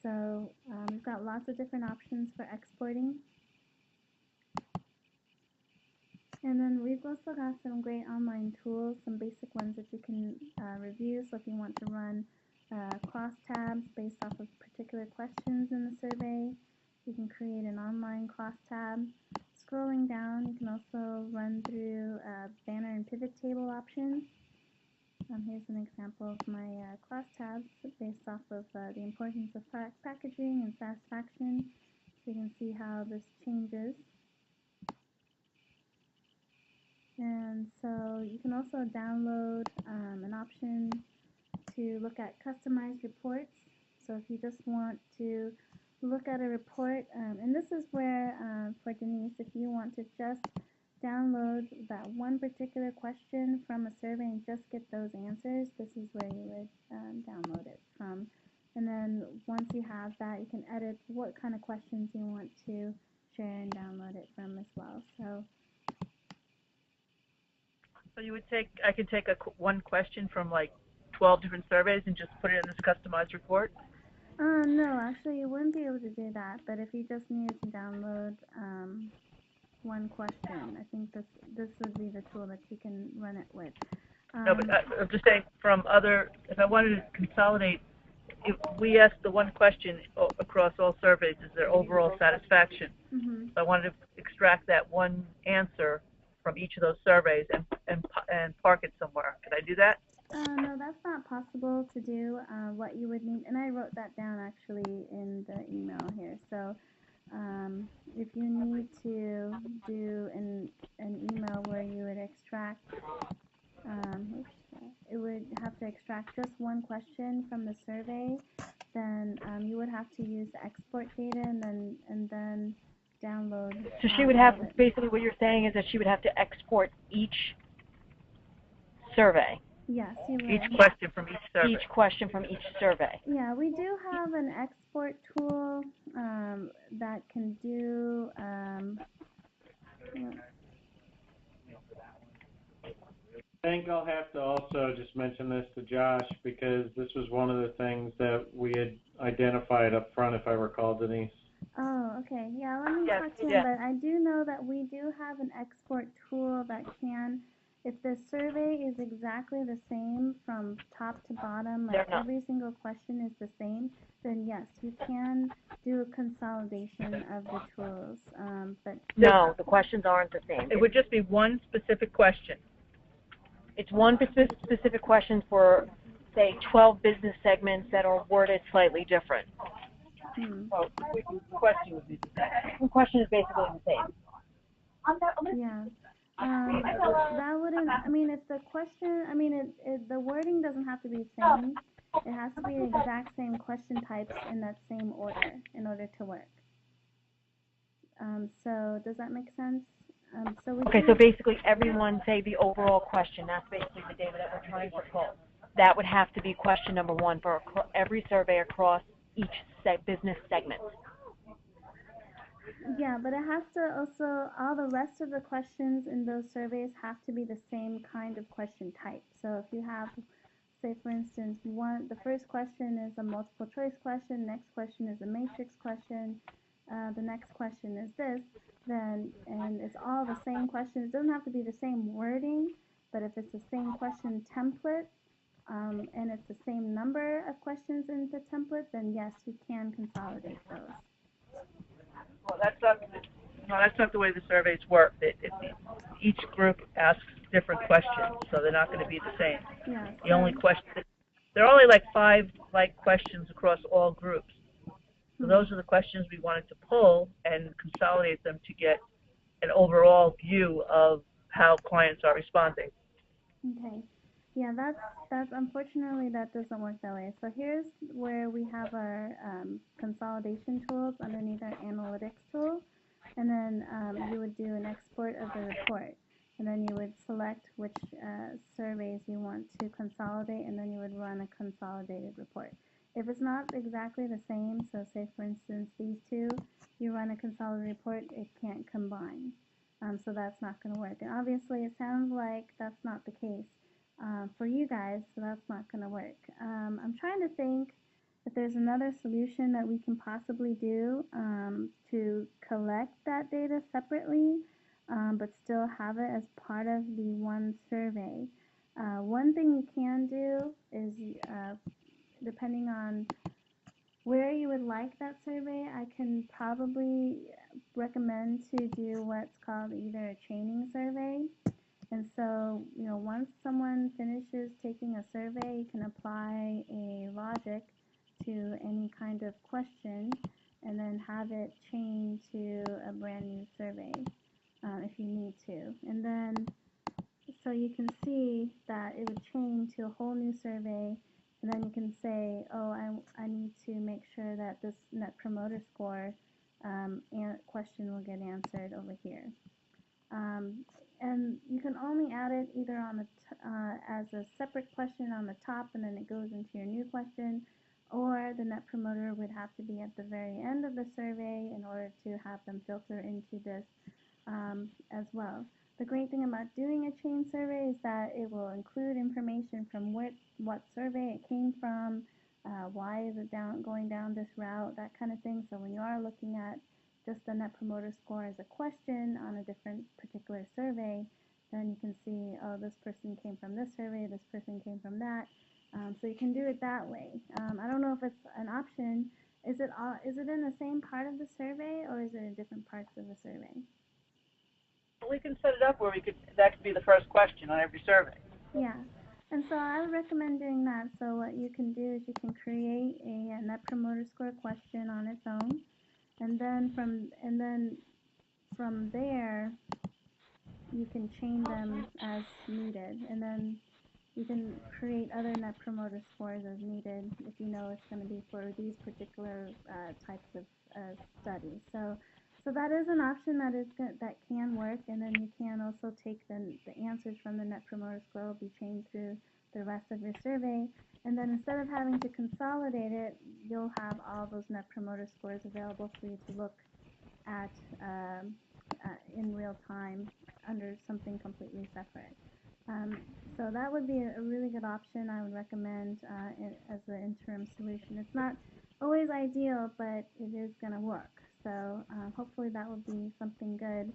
So we've got lots of different options for exporting. And then we've also got some great online tools, some basic ones that you can review. So if you want to run crosstabs based off of particular questions in the survey, you can create an online crosstab. Scrolling down, you can also run through banner and pivot table options. Here's an example of my crosstabs based off of the importance of packaging and satisfaction. So you can see how this changes. And so you can also download an option to look at customized reports. So if you just want to look at a report, and this is where, for Denise, if you want to just download that one particular question from a survey and just get those answers, this is where you would download it from. And then once you have that, you can edit what kind of questions you want to share and download it from as well. So you would I could take one question from like 12 different surveys and just put it in this customized report? No, actually you wouldn't be able to do that, but if you just needed to download one question, I think this would be the tool that you can run it with. No, but I'm just saying if I wanted to consolidate, if we asked the one question across all surveys, is there overall satisfaction? Mm-hmm. So I wanted to extract that one answer from each of those surveys and park it somewhere. Could I do that? No, that's not possible to do. What you would need, and I wrote that down actually in the email here. So if you need to do an email where you would extract, it would have to extract just one question from the survey, then you would have to use the export data and then download. So she would have, basically what you're saying is that she would have to export each survey. Yes, you would. Each question from each survey. Each question from each survey. Yeah, we do have an export tool that can do. I think I'll have to also just mention this to Josh because this was one of the things that we had identified up front, if I recall, Denise. Oh, okay. Yeah, let me talk to him, but I do know that we do have an export tool that can, if the survey is exactly the same from top to bottom, like every single question is the same, then yes, you can do a consolidation of the tools. But no, the questions aren't the same. It would just be one specific question. It's one specific question for, say, 12 business segments that are worded slightly different. So the question would be the same. The question is basically the same. Yeah. That wouldn't, I mean, if the question, I mean, the wording doesn't have to be the same. It has to be the exact same question types in that same order in order to work. So does that make sense? So basically everyone, say the overall question, that's basically the data that we're trying to pull. That would have to be question number one for every survey across each business segment. Yeah, but it has to also, all the rest of the questions in those surveys have to be the same kind of question type. So if you have, say for instance, the first question is a multiple choice question, next question is a matrix question, the next question is this, then, and it's all the same questions. It doesn't have to be the same wording, but if it's the same question template, and it's the same number of questions in the template, then yes, you can consolidate those. Well, that's not the way the surveys work. Each group asks different questions, so they're not going to be the same. Yeah, the only question, there are only like 5 questions across all groups. So those are the questions we wanted to pull and consolidate them to get an overall view of how clients are responding. Okay. Yeah, that's unfortunately that doesn't work that way. So here's where we have our consolidation tools underneath our analytics tool, and then you would do an export of the report, and then you would select which surveys you want to consolidate, and then you would run a consolidated report. If it's not exactly the same, so say for instance these two, you run a consolidated report, it can't combine. So that's not going to work. And obviously it sounds like that's not the case. for you guys, so that's not going to work. I'm trying to think if there's another solution that we can possibly do to collect that data separately, but still have it as part of the one survey. One thing you can do is, depending on where you would like that survey, I can probably recommend to do what's called either a chaining survey. And so, once someone finishes taking a survey, you can apply a logic to any kind of question and then have it chain to a brand new survey if you need to. And then, so you can see that it would chain to a whole new survey, and then you can say, oh, I need to make sure that this Net Promoter Score question will get answered over here. And you can only add it either on the as a separate question on the top, and then it goes into your new question, or the Net Promoter would have to be at the very end of the survey in order to have them filter into this as well. The great thing about doing a chain survey is that it will include information from what survey it came from, why is it going down this route, that kind of thing. So when you are looking at just the Net Promoter Score as a question on a different particular survey, then you can see, oh, this person came from this survey, this person came from that. So you can do it that way. I don't know if it's an option. Is it in the same part of the survey, or is it in different parts of the survey? We can set it up where that could be the first question on every survey. Yeah. And so I would recommend doing that. So what you can do is you can create a Net Promoter Score question on its own. And then from there, you can chain them as needed, and then you can create other Net Promoter Scores as needed if you know it's going to be for these particular types of studies. So that is an option that can work, and then you can also take the answers from the Net Promoter Score will be chained through the rest of your survey. And then instead of having to consolidate it, you'll have all those Net Promoter Scores available for you to look at in real time under something completely separate. So that would be a really good option I would recommend as an interim solution. It's not always ideal, but it is going to work. So hopefully that will be something good.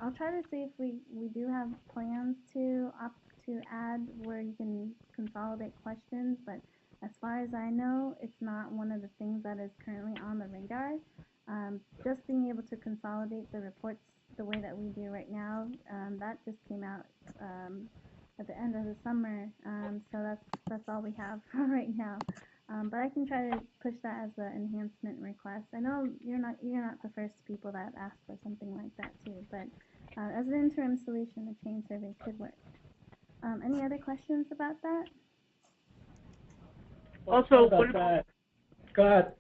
I'll try to see if we do have plans to add where you can consolidate questions, but as far as I know, it's not one of the things that is currently on the radar. Just being able to consolidate the reports the way that we do right now, that just came out at the end of the summer, so that's all we have right now. But I can try to push that as an enhancement request. I know you're not the first people that ask for something like that too, but as an interim solution, a chain survey could work. Any other questions about that? Also, what about Go ahead.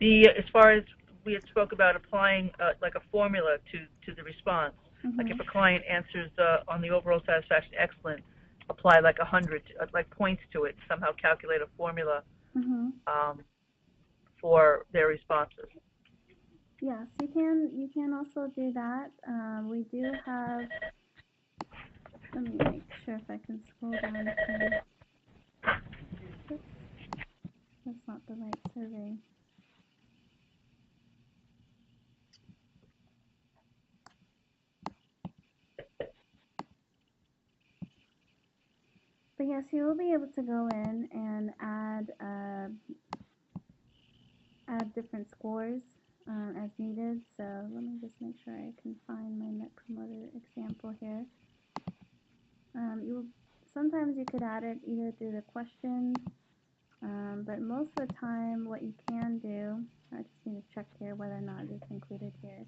as far as we had spoke about applying like a formula to the response. Mm-hmm. Like if a client answers on the overall satisfaction excellent, apply like 100 like points to it, somehow calculate a formula mm-hmm. For their responses. Yes, you can also do that. We do have, let me make sure if I can scroll down here. Oops, that's not the right survey. But yes, you will be able to go in and add different scores as needed. So let me just make sure I can find my Net Promoter example here. Sometimes you could add it either through the questions, but most of the time what you can do, I just need to check here whether or not it's included here.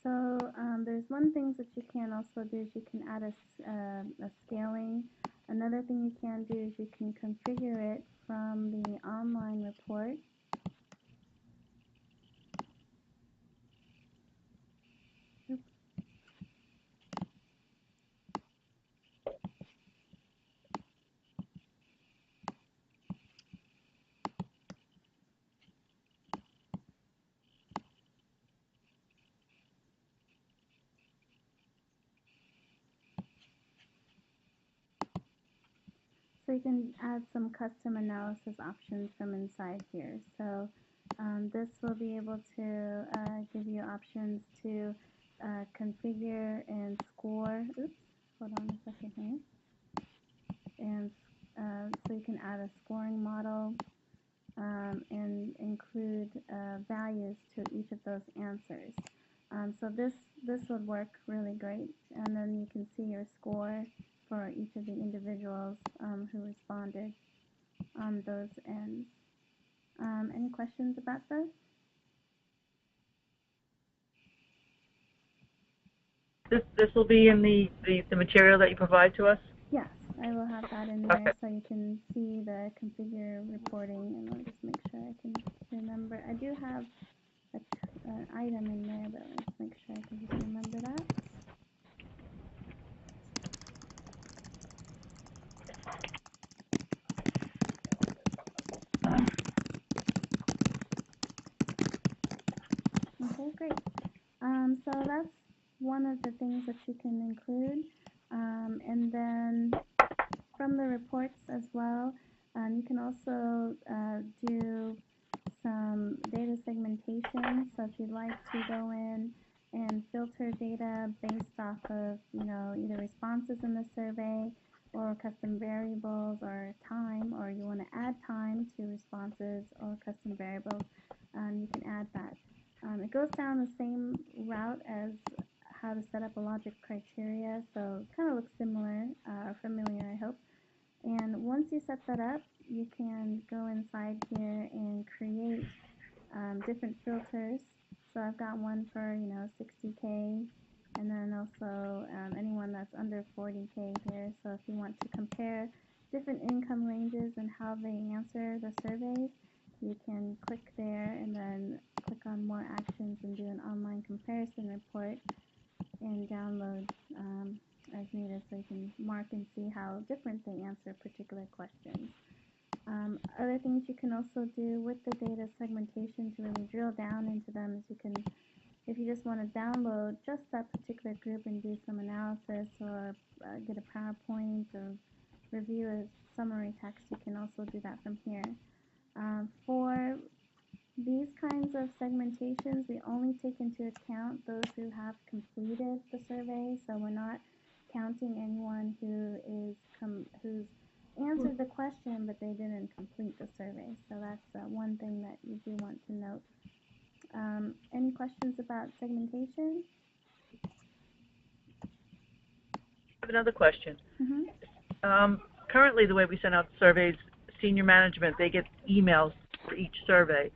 So there's one thing that you can also do is you can add a scaling. Another thing you can do is you can configure it from the online report. Oops. So you can add some custom analysis options from inside here. So this will be able to give you options to configure and score. Oops, hold on a second here. And so you can add a scoring model and include values to each of those answers. So this would work really great, and then you can see your score for each of the individuals who responded on those ends. Any questions about this? This will be in the material that you provide to us? Yes, I will have that in there so you can see the configure reporting, and I'll just make sure I can remember. I do have an item in there, but let's make sure I can just remember that. Okay, great. So that's one of the things that you can include. And then from the reports as well, you can also do some data segmentation. So if you'd like to go in and filter data based off of, either responses in the survey or custom variables or time, or you want to add time to responses or custom variables, you can add that. It goes down the same route as how to set up a logic criteria, so it kind of looks similar, or familiar, I hope. And once you set that up, you can go inside here and create different filters. So I've got one for 60K, and then also anyone that's under 40K here. So if you want to compare different income ranges and how they answer the surveys, you can click there and then click on more actions and do an online comparison report and download as needed, so you can mark and see how different they answer particular questions. Other things you can also do with the data segmentation to really drill down into them is you can, if you just want to download just that particular group and do some analysis or get a PowerPoint or review a summary text, you can also do that from here. For these kinds of segmentations, we only take into account those who have completed the survey, so we're not counting anyone who's answered the question but they didn't complete the survey. So that's one thing that you do want to note. Any questions about segmentation? I have another question. Mm-hmm. Currently, the way we send out surveys, senior management, they get emails for each survey.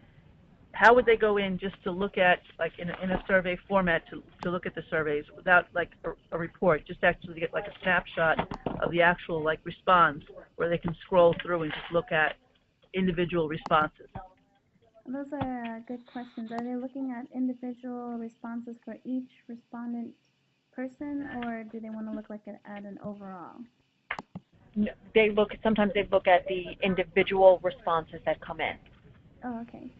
How would they go in just to look at, like in a survey format, to look at the surveys without like a report, just actually get like a snapshot of the actual like response, where they can scroll through and just look at individual responses? Those are good questions. Are they looking at individual responses for each respondent person, or do they want to look like at an overall? Sometimes they look at the individual responses that come in. Oh, okay.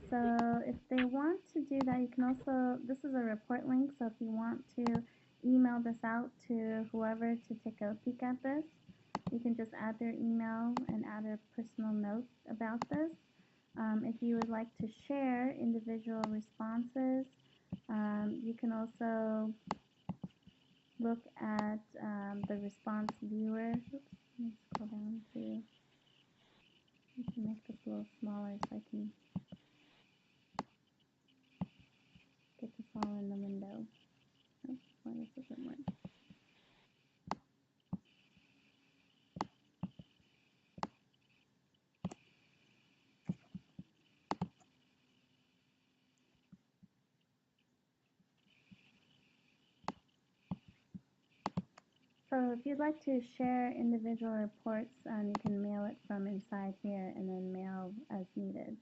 So if they want to do that, you can also, this is a report link, so if you want to email this out to whoever to take a peek at this, you can just add their email and add a personal note about this. If you would like to share individual responses, you can also look at the response viewer. Oops, let me scroll down to, you can make this a little smaller so I can get this all in the window. Oops, why this doesn't work. So if you'd like to share individual reports, you can mail it from inside here and then mail as needed.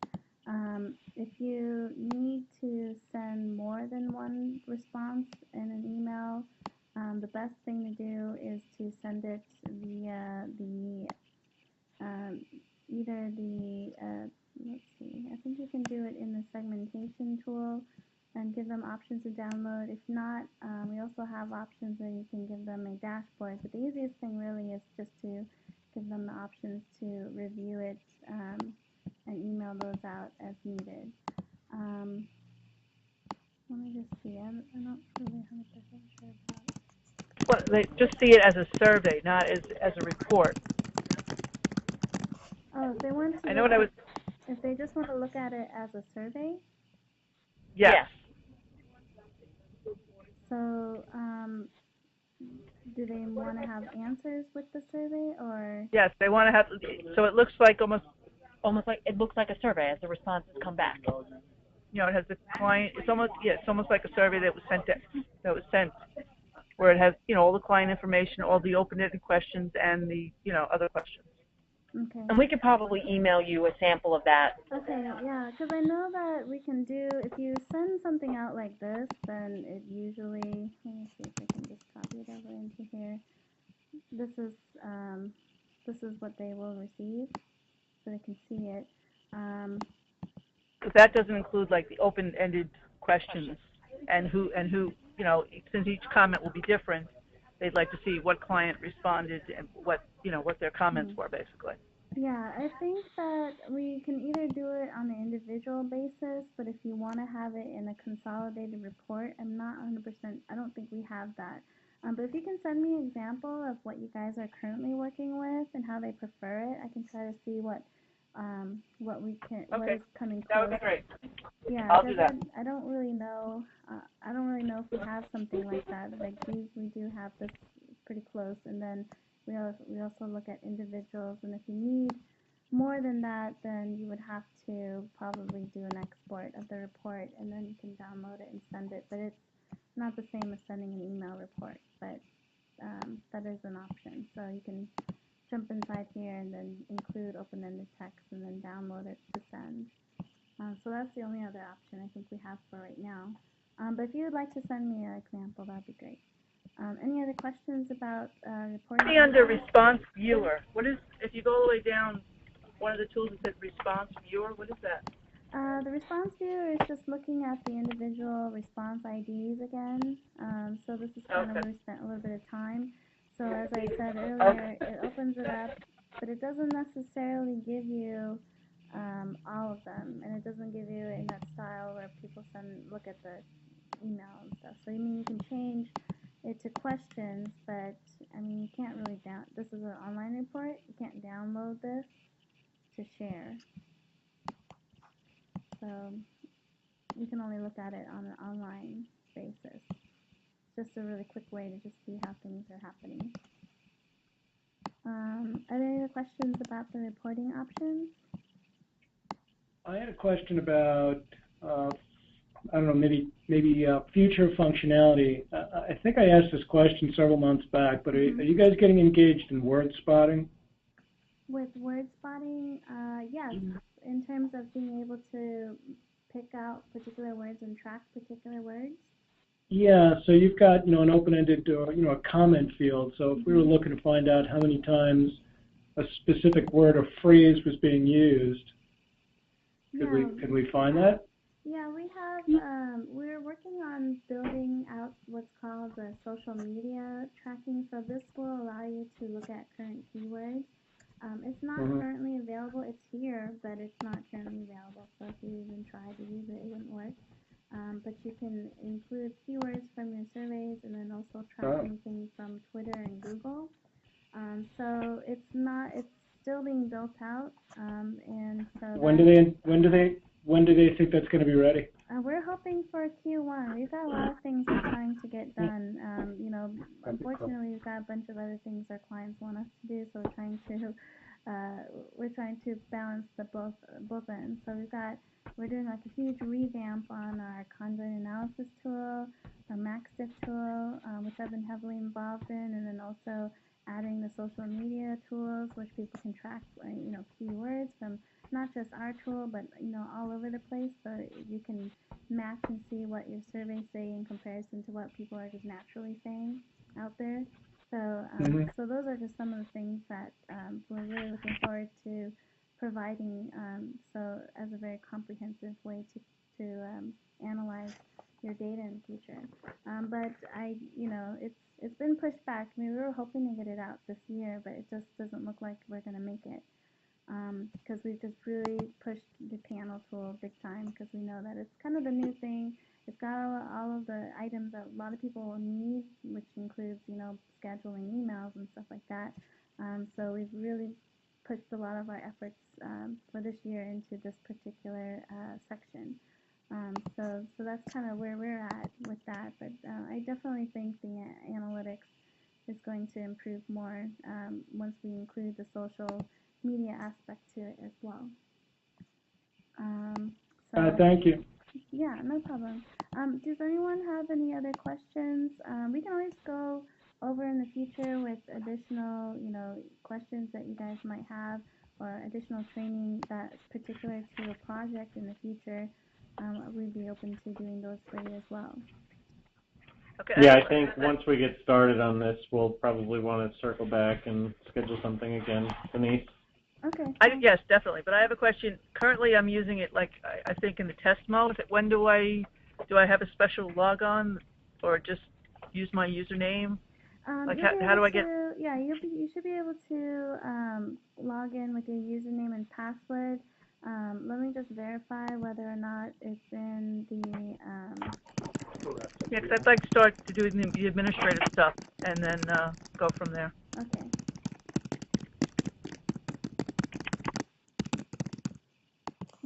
If you need to send more than one response in an email, the best thing to do is to send it via either the, let's see, I think you can do it in the segmentation tool and give them options to download. If not, we also have options where you can give them a dashboard. But the easiest thing really is just to give them the options to review it and email those out as needed. Let me just see. I'm not really 100% sure about. Well, they just see it as a survey, not as a report. Oh, if they want to. I know what I was. If they just want to look at it as a survey. Yes. So, do they want to have answers with the survey, or? Yes, they want to have. So it looks like almost like it looks like a survey as the responses come back. You know, it has the client. It's almost like a survey that was sent, where it has all the client information, all the open-ended questions, and the other questions. Okay. And we could probably email you a sample of that. Okay, yeah, because I know that we can do, if you send something out like this, then it usually, let me see if I can just copy it over into here. This is what they will receive, so they can see it. But that doesn't include like the open-ended questions and who, since each comment will be different, they'd like to see what client responded and what their comments were, basically. Yeah, I think that we can either do it on an individual basis, but if you want to have it in a consolidated report, I'm not 100%, I don't think we have that. But if you can send me an example of what you guys are currently working with and how they prefer it, I can try to see what is coming close. That would be great. Yeah, I'll do that. I don't really know. I don't really know if we have something like that. Like we do have this pretty close, and then we also look at individuals. And if you need more than that, then you would have to probably do an export of the report, and then you can download it and send it. But it's not the same as sending an email report, but that is an option. So you can jump inside here and then include open-ended text and then download it to send. So that's the only other option I think we have for right now. But if you would like to send me an example, that would be great. Any other questions about reporting? See under Response Viewer, what is, if you go all the way down, one of the tools that says Response Viewer, what is that? The response viewer is just looking at the individual response IDs again. So this is kind of where we spent a little bit of time. So as I said earlier, it opens it up, but it doesn't necessarily give you all of them, and it doesn't give you in that style where people look at the email and stuff. So you can change it to questions, but I mean you can't really this is an online report. You can't download this to share. So you can only look at it on an online basis. Just a really quick way to just see how things are happening. Are there any other questions about the reporting options? I had a question about, I don't know, maybe future functionality. I think I asked this question several months back, but are you guys getting engaged in word spotting? With word spotting, yes, in terms of being able to pick out particular words and track particular words. Yeah, so you've got an open-ended or a comment field. So if we were looking to find out how many times a specific word or phrase was being used, could we find that? Yeah, we have. We're working on building out what's called the social media tracking. So this will allow you to look at current keywords. It's not currently available. It's here, but it's not currently available. So if you even try to use it, it wouldn't work. But you can include keywords from your surveys and then also track anything from Twitter and Google. So it's still being built out. And so when do they think that's going to be ready? We're hoping for Q1. We've got a lot of things we're trying to get done. Unfortunately, we've got a bunch of other things our clients want us to do, so we're trying to balance the both ends. So we're doing like a huge revamp on our conjoint analysis tool, our MaxDiff tool, which I've been heavily involved in, and then also adding the social media tools, which people can track, keywords from not just our tool, but all over the place, so you can match and see what your surveys say in comparison to what people are just naturally saying out there. So, so those are just some of the things that we're really looking forward to providing. So, as a very comprehensive way to analyze your data in the future. But it's been pushed back. I mean, we were hoping to get it out this year, but it just doesn't look like we're going to make it. Because we've just really pushed the panel tool big time, because we know that it's kind of the new thing. It's got all of the items that a lot of people will need, which includes, scheduling emails and stuff like that. So we've really pushed a lot of our efforts for this year into this particular section. So that's kind of where we're at with that. But I definitely think the analytics is going to improve more once we include the social media aspect to it as well. Thank you. Yeah, no problem. Does anyone have any other questions? We can always go over in the future with additional, questions that you guys might have, or additional training that's particular to a project in the future. We'd be open to doing those for you as well. Okay. Yeah, I think once we get started on this, we'll probably want to circle back and schedule something again. Denise? Okay. Yes, definitely. But I have a question. Currently, I'm using it I think in the test mode. When do I have a special logon, or just use my username? How do I get? Yeah, you should be able to log in with your username and password. Let me just verify whether or not it's in the. Yeah, because I'd like to start to do the administrative stuff and then go from there. Okay.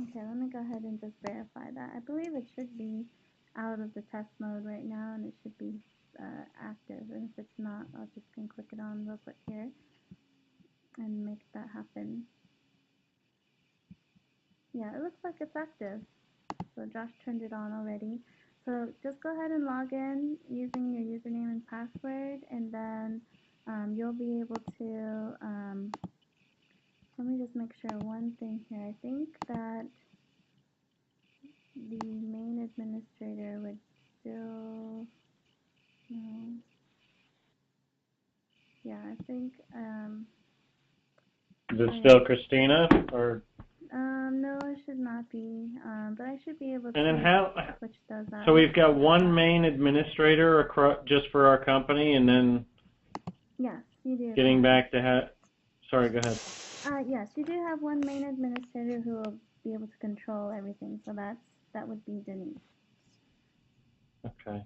Okay, let me go ahead and just verify that. I believe it should be out of the test mode right now, and it should be active. And if it's not, I'll just click it on real quick here and make that happen. Yeah, it looks like it's active. So Josh turned it on already. So just go ahead and log in using your username and password, and then you'll be able to, let me just make sure one thing here. I think that the main administrator would still, no. Yeah, I think, Is it still Christina, or? no, it should not be, but I should be able to And then switch those out. So we've got one main administrator across, just for our company, and then Yes, you do. getting back to sorry, go ahead. Yes, you do have one main administrator who will be able to control everything, so that would be Denise. Okay.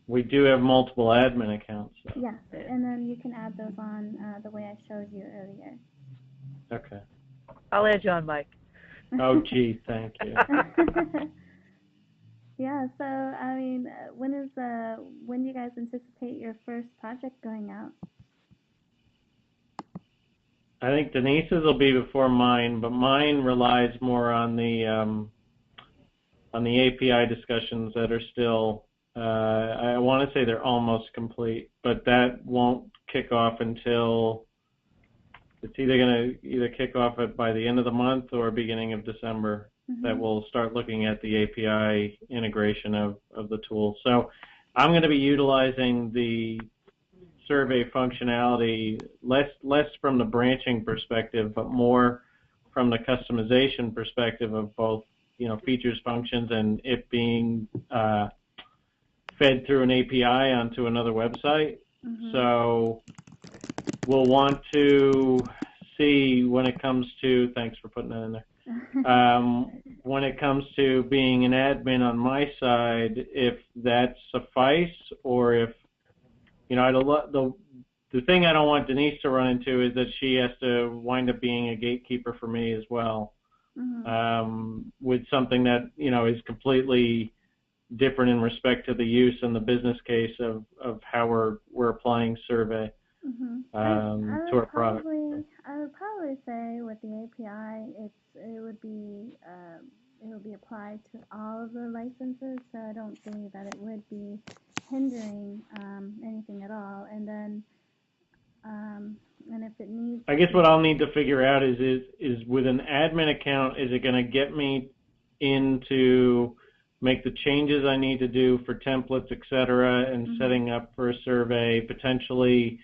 We do have multiple admin accounts. So. Yes, and then you can add those on the way I showed you earlier. Okay. I'll add you on, Mike. Oh, gee, thank you. Yeah, so, I mean, when do you guys anticipate your first project going out? I think Denise's will be before mine, but mine relies more on the API discussions that are still, I want to say they're almost complete, but that won't kick off until, it's either going to kick off by the end of the month or beginning of December. Mm-hmm. That we'll start looking at the API integration of the tool. So I'm going to be utilizing the survey functionality less from the branching perspective, but more from the customization perspective of both, features, functions, and it being fed through an API onto another website. Mm-hmm. So we'll want to see when it comes to, thanks for putting that in there, when it comes to being an admin on my side, if that suffice, or if, the thing I don't want Denise to run into is that she has to wind up being a gatekeeper for me as well. Mm-hmm. With something that, is completely different in respect to the use and the business case of how we're applying survey. Mm-hmm. To our product. I would probably say with the API, it would be applied to all of the licenses, so I don't think that it would be hindering anything at all. And then, and if it needs, I guess what I'll need to figure out is with an admin account, is it going to get me in to make the changes I need to do for templates, etc., and mm-hmm. setting up for a survey, potentially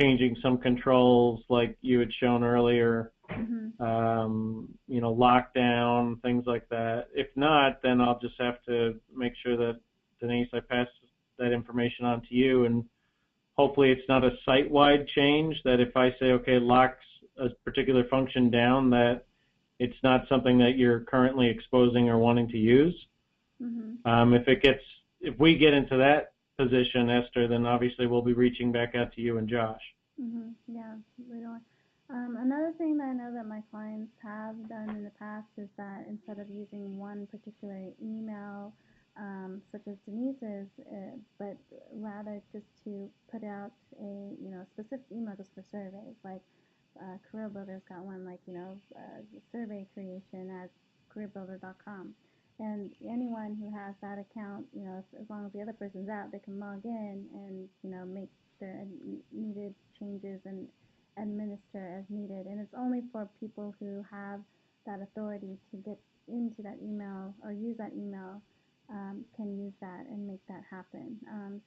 changing some controls like you had shown earlier, lockdown, things like that. If not, then I'll just have to make sure that, Denise, I pass that information on to you, and hopefully it's not a site-wide change, that if I say, okay, locks a particular function down, that it's not something that you're currently exposing or wanting to use. If we get into that position, Esther, then obviously we'll be reaching back out to you and Josh. Yeah, we don't. Another thing that I know that my clients have done in the past is that instead of using one particular email, such as Denise's, but rather just to put out a specific email just for surveys, like Career Builder's got one, like survey creation at careerbuilder.com. And anyone who has that account, as long as the other person's out, they can log in and make their needed changes and administer as needed. And it's only for people who have that authority to get into that email or use that email can use that and make that happen.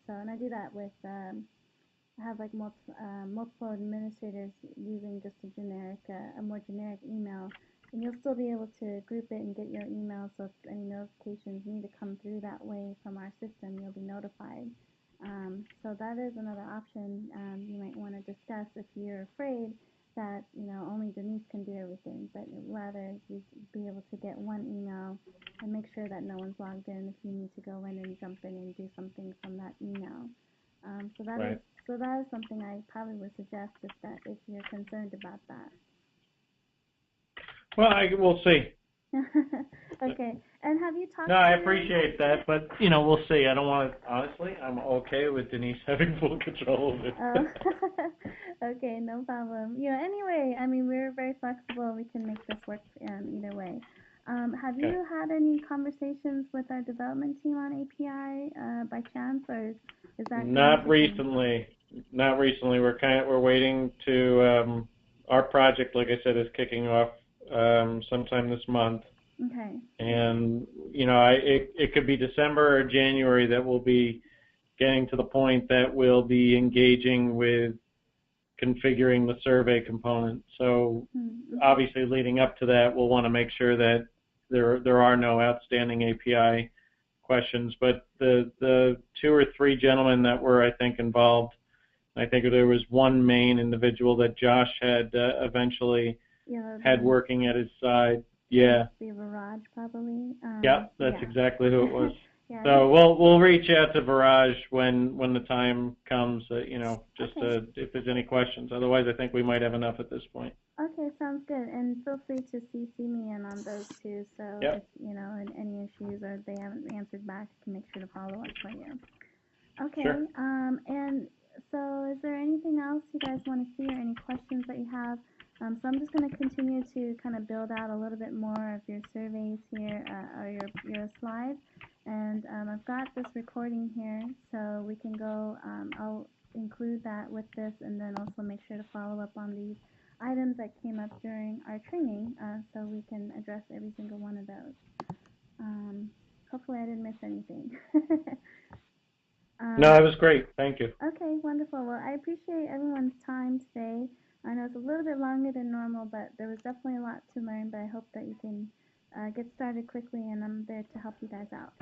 And I do that with I have like multiple administrators using just a more generic email, and you'll still be able to group it and get your email. So if any notifications need to come through that way from our system, you'll be notified. So that is another option you might want to discuss if you're afraid that only Denise can do everything, but rather you be able to get one email and make sure that no one's logged in if you need to go in and jump in and do something from that email. So that is something I probably would suggest if you're concerned about that. Well, we'll see. Okay. And have you talked No, I appreciate that, but, we'll see. I don't want to, honestly, I'm okay with Denise having full control of it. Oh. Okay, no problem. Anyway, I mean, we're very flexible. We can make this work either way. Have you had any conversations with our development team on API by chance, or is that Not recently. Not recently. We're waiting to our project, like I said, is kicking off sometime this month. Okay. And it could be December or January that we'll be getting to the point that we'll be engaging with configuring the survey component. So obviously leading up to that, we'll want to make sure that there are no outstanding API questions. But the 2 or 3 gentlemen that were, I think, involved, I think there was one main individual that Josh had eventually had working at his side. Yeah. The Viraj, probably. That's exactly who it was. Yeah, so we'll reach out to Viraj when the time comes. If there's any questions. Otherwise, I think we might have enough at this point. Okay, sounds good. And feel free to CC me in on those too. So if and any issues or they haven't answered back, I can make sure to follow up for you. Okay. Sure. And so is there anything else you guys want to see or any questions that you have? So I'm just going to continue to kind of build out a little bit more of your surveys here, or your slides. And I've got this recording here, so we can go, I'll include that with this and then also make sure to follow up on these items that came up during our training, so we can address every single one of those. Hopefully I didn't miss anything. No, that was great. Thank you. Okay, wonderful. Well, I appreciate everyone's time today. I know it's a little bit longer than normal, but there was definitely a lot to learn, but I hope that you can get started quickly, and I'm there to help you guys out.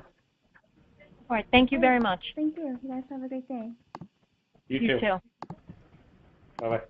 All right, thank you very much. Thank you. You guys have a great day. You too. You too. Bye-bye.